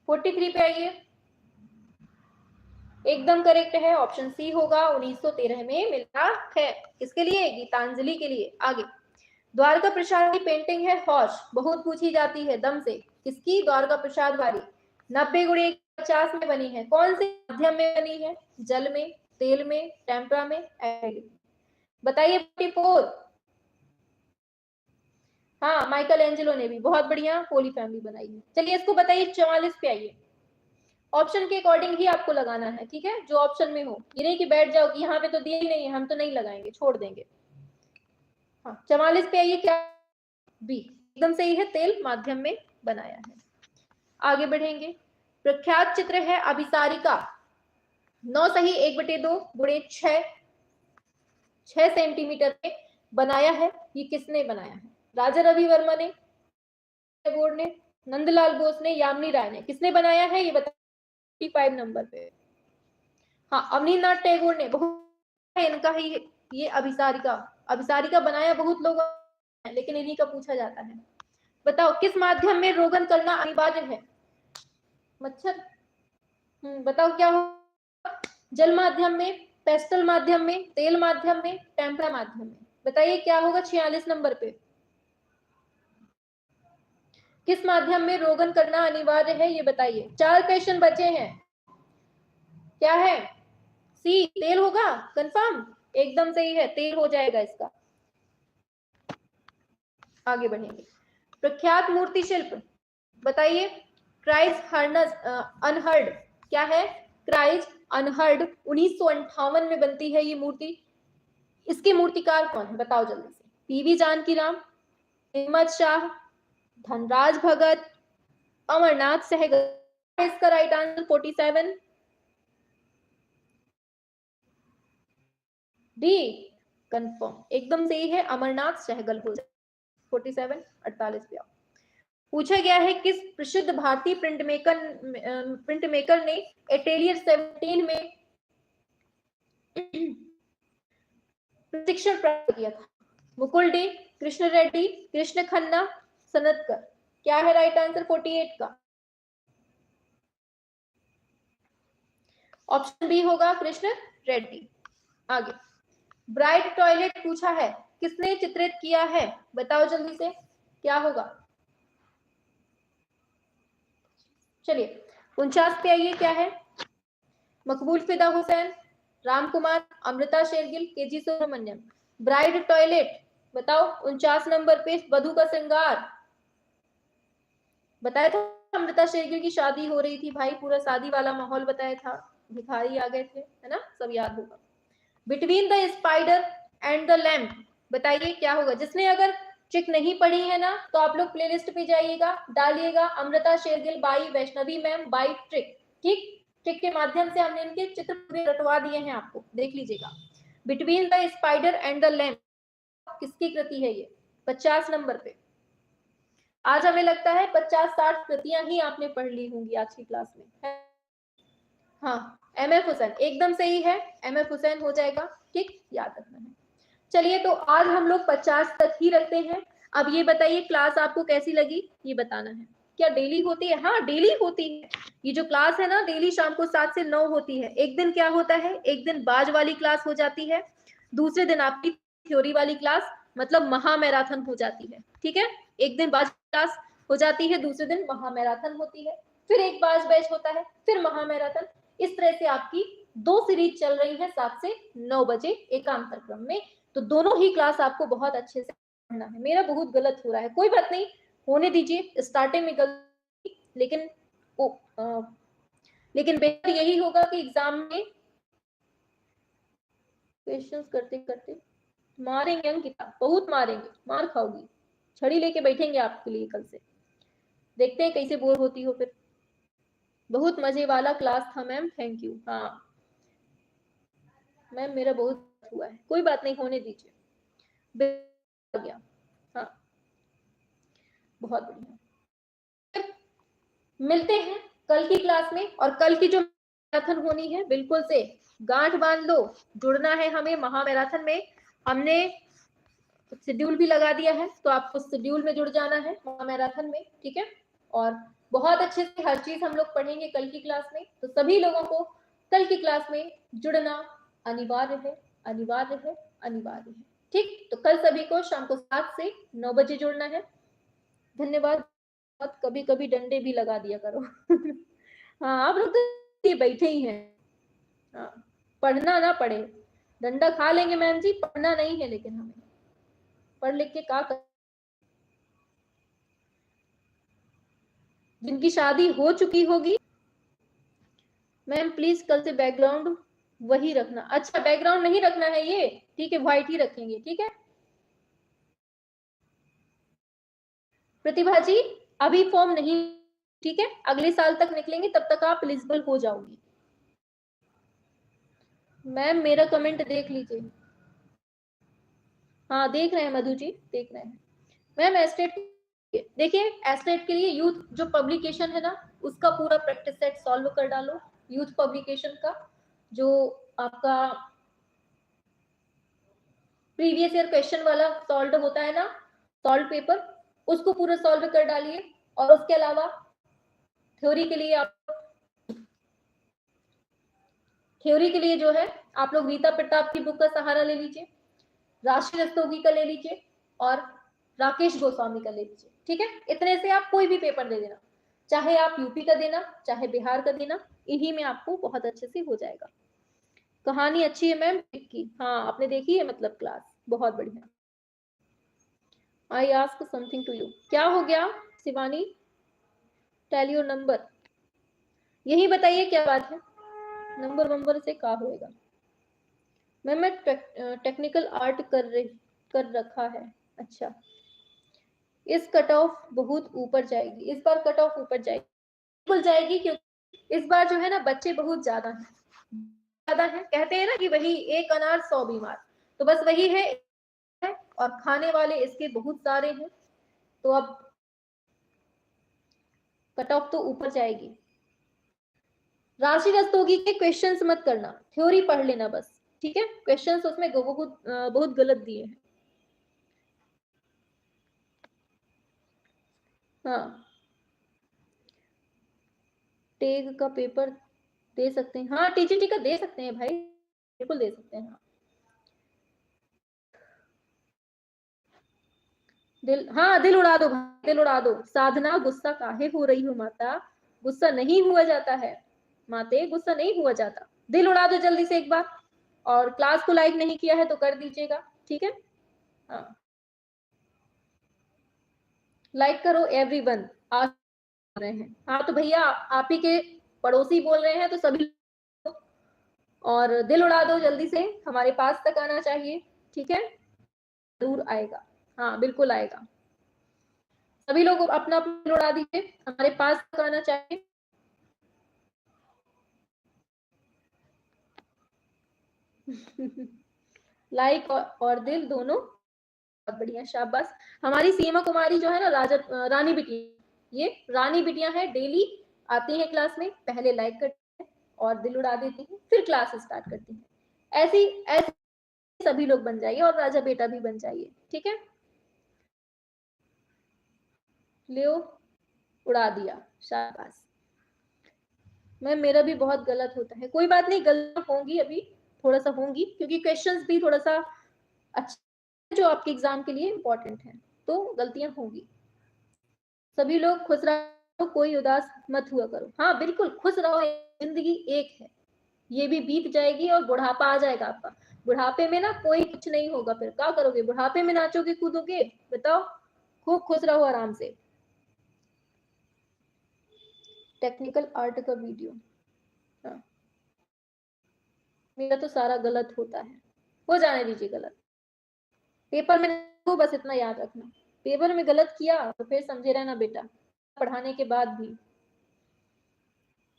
Speaker 1: 43 पे आइए। एकदम करेक्ट है, ऑप्शन सी होगा, 1913 में मिला है। किसके लिए? गीतांजलि के लिए। आगे, द्वारका प्रसाद की पेंटिंग है हौश, बहुत पूछी जाती है दम से, किसकी? द्वारका प्रसाद वाली। 90 × 50 में बनी है, कौन से माध्यम में बनी है? जल में, तेल में, टेम्परा में, एक्रिलिक? बताइए 44। हाँ, माइकल एंजेलो ने भी बहुत बढ़िया होली फैमिली बनाई है। चलिए इसको बताइए, 44 पे आइए। ऑप्शन के अकॉर्डिंग ही आपको लगाना है, ठीक है, जो ऑप्शन में हो, ये नहीं कि बैठ जाओ कि यहाँ पे तो दिया ही नहीं है, हम तो नहीं लगाएंगे, छोड़ देंगे। हाँ, 44 पे आइए, क्या? बी एकदम सही है, तेल माध्यम में बनाया है। आगे बढ़ेंगे। प्रख्यात चित्र है अभिसारिका, 9 सही 1/2 गुणे 6 सेंटीमीटर पे बनाया है। ये किसने बनाया है? राजा रवि वर्मा ने, टैगोर ने, नंदलाल बोस ने, यामिनी राय ने? किसने बनाया है ये बता। 55 नंबर पे। हाँ, अवनींद्रनाथ टैगोर ने, बहुत इनका ही ये अभिसारिका। अभिसारिका बनाया बहुत लोगों ने, लेकिन इन्हीं का पूछा जाता है। बताओ किस माध्यम में रोगन करना अनिवार्य है? मच्छर। बताओ क्या हो? जल माध्यम में, पेस्टल माध्यम में, तेल माध्यम में, टेम्परा माध्यम में? बताइए क्या होगा 46 नंबर पे? किस माध्यम में रोगन करना अनिवार्य है ये बताइए। 4 क्वेश्चन बचे हैं। क्या है? सी, तेल होगा कंफर्म? एकदम सही है, तेल हो जाएगा इसका। आगे बढ़ेंगे। प्रख्यात मूर्ति शिल्प बताइए। क्राइस्ट हर्नस अनहर्ड, क्या है? क्राइस्ट अनहर्ड 1958 में बनती है ये मूर्ति। इसके मूर्तिकार कौन है? बताओ जल्दी से। पीवी जानकीराम, हिम्मत शाह, धनराज भगत, अमरनाथ सहगल? इसका राइट आंसर 47। डी कंफर्म, एकदम सही है, अमरनाथ सहगल हो जाए। 47 48 पे आओ। पूछा गया है किस प्रसिद्ध भारतीय प्रिंट मेकर ने एटेलियर 17 में प्रशिक्षण प्राप्त किया था? मुकुल डी, कृष्ण रेड्डी, कृष्ण खन्ना, सनतकर। क्या है राइट आंसर 48 का? ऑप्शन बी होगा कृष्ण रेड्डी। आगे, ब्राइट टॉयलेट पूछा है, किसने चित्रित किया है? बताओ जल्दी से, क्या होगा? चलिए 49 पे आइए, क्या है? Maqbool Fida Husain, Ram Kumar, Amrita Shergil, KG Subramanyan. Bride toilet बताओ 49 नंबर पे, वधु का श्रृंगार। बताया था अमृता शेरगिल की शादी हो रही थी भाई, पूरा शादी वाला माहौल बताया था, भिखारी आ गए थे, है ना, सब याद होगा। Between the spider and the lamp बताइए क्या होगा? जिसने अगर ट्रिक नहीं पढ़ी है ना, तो आप लोग प्लेलिस्ट पे जाइएगा, डालिएगा Amrita Shergil by Vaishnavi ma'am by trick. ठीक, ट्रिक के माध्यम से हमने इनके चित्र पूरे रटवा दिए हैं, आपको देख लीजिएगा। Between the spider and the lamp किसकी कृति है ये? 50 नंबर पे। आज हमें लगता है 50-60 कृतियां ही आपने पढ़ ली होंगी आज की क्लास में। हाँ, एमएफ हुसैन एकदम सही है, एमएफ हुसैन हो जाएगा। ठीक, याद रखना है। चलिए तो आज हम लोग 50 तक ही रखते हैं। अब ये बताइए क्लास आपको कैसी लगी, ये बताना है। क्या डेली होती है? हाँ डेली होती है। ये जो क्लास है ना, डेली शाम को 7 से 9 होती है। एक दिन क्या होता है, एक दिन बाज वाली क्लास हो जाती है, दूसरे दिन आपकी थ्योरी वाली क्लास, मतलब महा मैराथन हो जाती है। ठीक है, एक दिन बाज क्लास हो जाती है, दूसरे दिन महा मैराथन होती है, फिर एक बाज बैच होता है, फिर महा मैराथन। इस तरह से आपकी 2 सीरीज चल रही है 7 से 9 बजे एकांतर क्रम में। तो दोनों ही क्लास आपको बहुत अच्छे से पढ़ना है। मेरा बहुत गलत हो रहा है, कोई बात नहीं, होने दीजिए, स्टार्टिंग में गलती, लेकिन लेकिन बेहतर यही होगा कि एग्जाम में क्वेश्चंस करते करते मारेंगे अंकिता, बहुत मारेंगे, मार खाओगी, छड़ी लेके बैठेंगे आपके लिए कल से, देखते हैं कैसे बोर होती हो फिर। बहुत मजे वाला क्लास था मैम, थैंक यू। हाँ मैम मेरा बहुत हुआ है, कोई बात नहीं, होने दीजिए, हो गया। हाँ बहुत बढ़िया, मिलते हैं कल की क्लास में। और कल की जो मैराथन होनी है, बिल्कुल से गांठ बांध लो, जुड़ना है हमें महा मैराथन में। हमने शेड्यूल भी लगा दिया है, तो आपको शेड्यूल में जुड़ जाना है महा मैराथन में। ठीक है, और बहुत अच्छे से हर चीज हम लोग पढ़ेंगे कल की क्लास में, तो सभी लोगों को कल की क्लास में जुड़ना अनिवार्य है, अनिवार्य है, अनिवार्य है। ठीक, तो कल सभी को शाम को 7 से 9 बजे जुड़ना है। धन्यवाद। कभी कभी डंडे भी लगा दिया करो। हाँ आप लोग तो बैठे ही हैं। हाँ, पढ़ना ना पड़े, डंडा खा लेंगे मैम जी, पढ़ना नहीं है, लेकिन हमें पढ़ लिख के क्या कर। जिनकी शादी हो चुकी होगी मैम प्लीज कल से बैकग्राउंड वही रखना। अच्छा बैकग्राउंड नहीं रखना है ये, ठीक है, व्हाइट ही रखेंगे। ठीक है प्रतिभा जी, अभी फॉर्म नहीं, ठीक है, अगले साल तक निकलेंगे, तब तक आप एलिजिबल हो जाओगी। मैम मेरा कमेंट देख लीजिए। हाँ देख रहे हैं मधु जी, देख रहे हैं। मैम एस्टेट, देखिए एस्टेट के लिए यूथ जो पब्लिकेशन है ना, उसका पूरा प्रैक्टिस सेट सॉल्व कर डालो। यूथ पब्लिकेशन का जो आपका प्रीवियस ईयर क्वेश्चन वाला सॉल्व होता है ना, सॉल्व पेपर, उसको पूरा सॉल्व कर डालिए। और उसके अलावा थ्योरी के लिए आप, थ्योरी के लिए जो है आप लोग रीता प्रताप की बुक का सहारा ले लीजिए, राशि रस्तोगी का ले लीजिए, और राकेश गोस्वामी का ले लीजिए। ठीक है, इतने से आप कोई भी पेपर दे देना, चाहे आप यूपी का देना चाहे बिहार का देना, इन्हीं में आपको बहुत अच्छे से हो जाएगा। कहानी अच्छी है मैम की, हाँ आपने देखी है, मतलब क्लास बहुत बढ़िया। I ask something to you, क्या हो गया शिवानी? टेल योर नंबर, यही बताइए क्या बात है, नंबर वंबर से क्या होएगा? मैं टेक्निकल आर्ट कर रखा है। अच्छा, इस कट ऑफ बहुत ऊपर जाएगी, इस बार कट ऑफ ऊपर जाएगी, बिल्कुल जाएगी, क्योंकि इस बार जो है ना बच्चे बहुत ज्यादा हैं, कहते हैं ना कि वही एक अनार 100 बीमार। तो बस वही है, और खाने वाले इसके बहुत सारे हैं, तो अब कट ऑफ तो ऊपर जाएगी। राशि रस्तोगी के क्वेश्चंस मत करना, थ्योरी पढ़ लेना बस, ठीक है। क्वेश्चंस उसमें बहुत गलत दिए हैं। हाँ, टेग का पेपर दे सकते हैं, हाँ टीजीटी का दे सकते हैं भाई, बिल्कुल दे सकते हैं। हाँ दिल उड़ा दो भाई, दिल उड़ा दो। साधना गुस्सा काहे हो रही हो माता, गुस्सा नहीं हुआ जाता है माते, गुस्सा नहीं हुआ जाता। दिल उड़ा दो जल्दी से एक बार, और क्लास को लाइक नहीं किया है तो कर दीजिएगा, ठीक है। हाँ लाइक करो एवरीवन, आ रहे हैं। हाँ तो भैया आप ही के पड़ोसी बोल रहे हैं तो सभी, और दिल उड़ा दो जल्दी से, हमारे पास तक आना चाहिए, ठीक है। जरूर आएगा, हाँ बिल्कुल आएगा। सभी लोग अपना अपना दिल उड़ा दीजिए, हमारे पास तक आना चाहिए। लाइक और दिल दोनों, बहुत बढ़िया, शाबाश। हमारी सीमा कुमारी जो है ना, रानी बिटिया, ये रानी बिटिया है, डेली आती है क्लास में, पहले लाइक करती है और दिल उड़ा देती है, फिर क्लास स्टार्ट करती है। ऐसी ऐसी सभी लोग बन जाइए, और राजा बेटा भी बन जाइए, ठीक है। लियो उड़ा दिया, शाबाश। मैम मेरा भी बहुत गलत होता है, कोई बात नहीं, गलत होंगी अभी, थोड़ा सा होंगी, क्योंकि क्वेश्चंस भी थोड़ा सा अच्छा जो आपके एग्जाम के लिए इम्पोर्टेंट है, तो गलतियां होंगी। सभी लोग खुश रहो, कोई उदास मत हुआ करो। हाँ बिल्कुल खुश रहो, जिंदगी एक है, ये भी बीत जाएगी और बुढ़ापा आ जाएगा आपका। बुढ़ापे में ना कोई कुछ नहीं होगा, फिर क्या करोगे बुढ़ापे में, नाचोगे कूदोगे, बताओ। खूब खुश रहो आराम से। टेक्निकल आर्ट का वीडियो, हाँ मेरा तो सारा गलत होता है, हो जाने दीजिए गलत। पेपर में तो बस इतना याद रखना, पेपर में गलत किया तो फिर समझे रहना बेटा, पढ़ाने के बाद भी।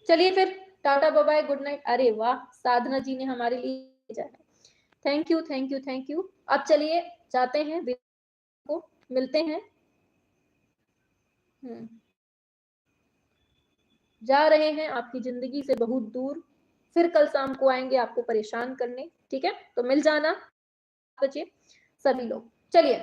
Speaker 1: चलिए फिर, tata bye bye, good night. अरे वाह, साधना जी ने हमारे लिए भेजा है, thank you thank you thank you. अब चलिए जाते हैं, को मिलते हैं। जा रहे हैं आपकी जिंदगी से बहुत दूर, फिर कल शाम को आएंगे आपको परेशान करने, ठीक है। तो मिल जाना बच्चे सभी लोग, चलिए।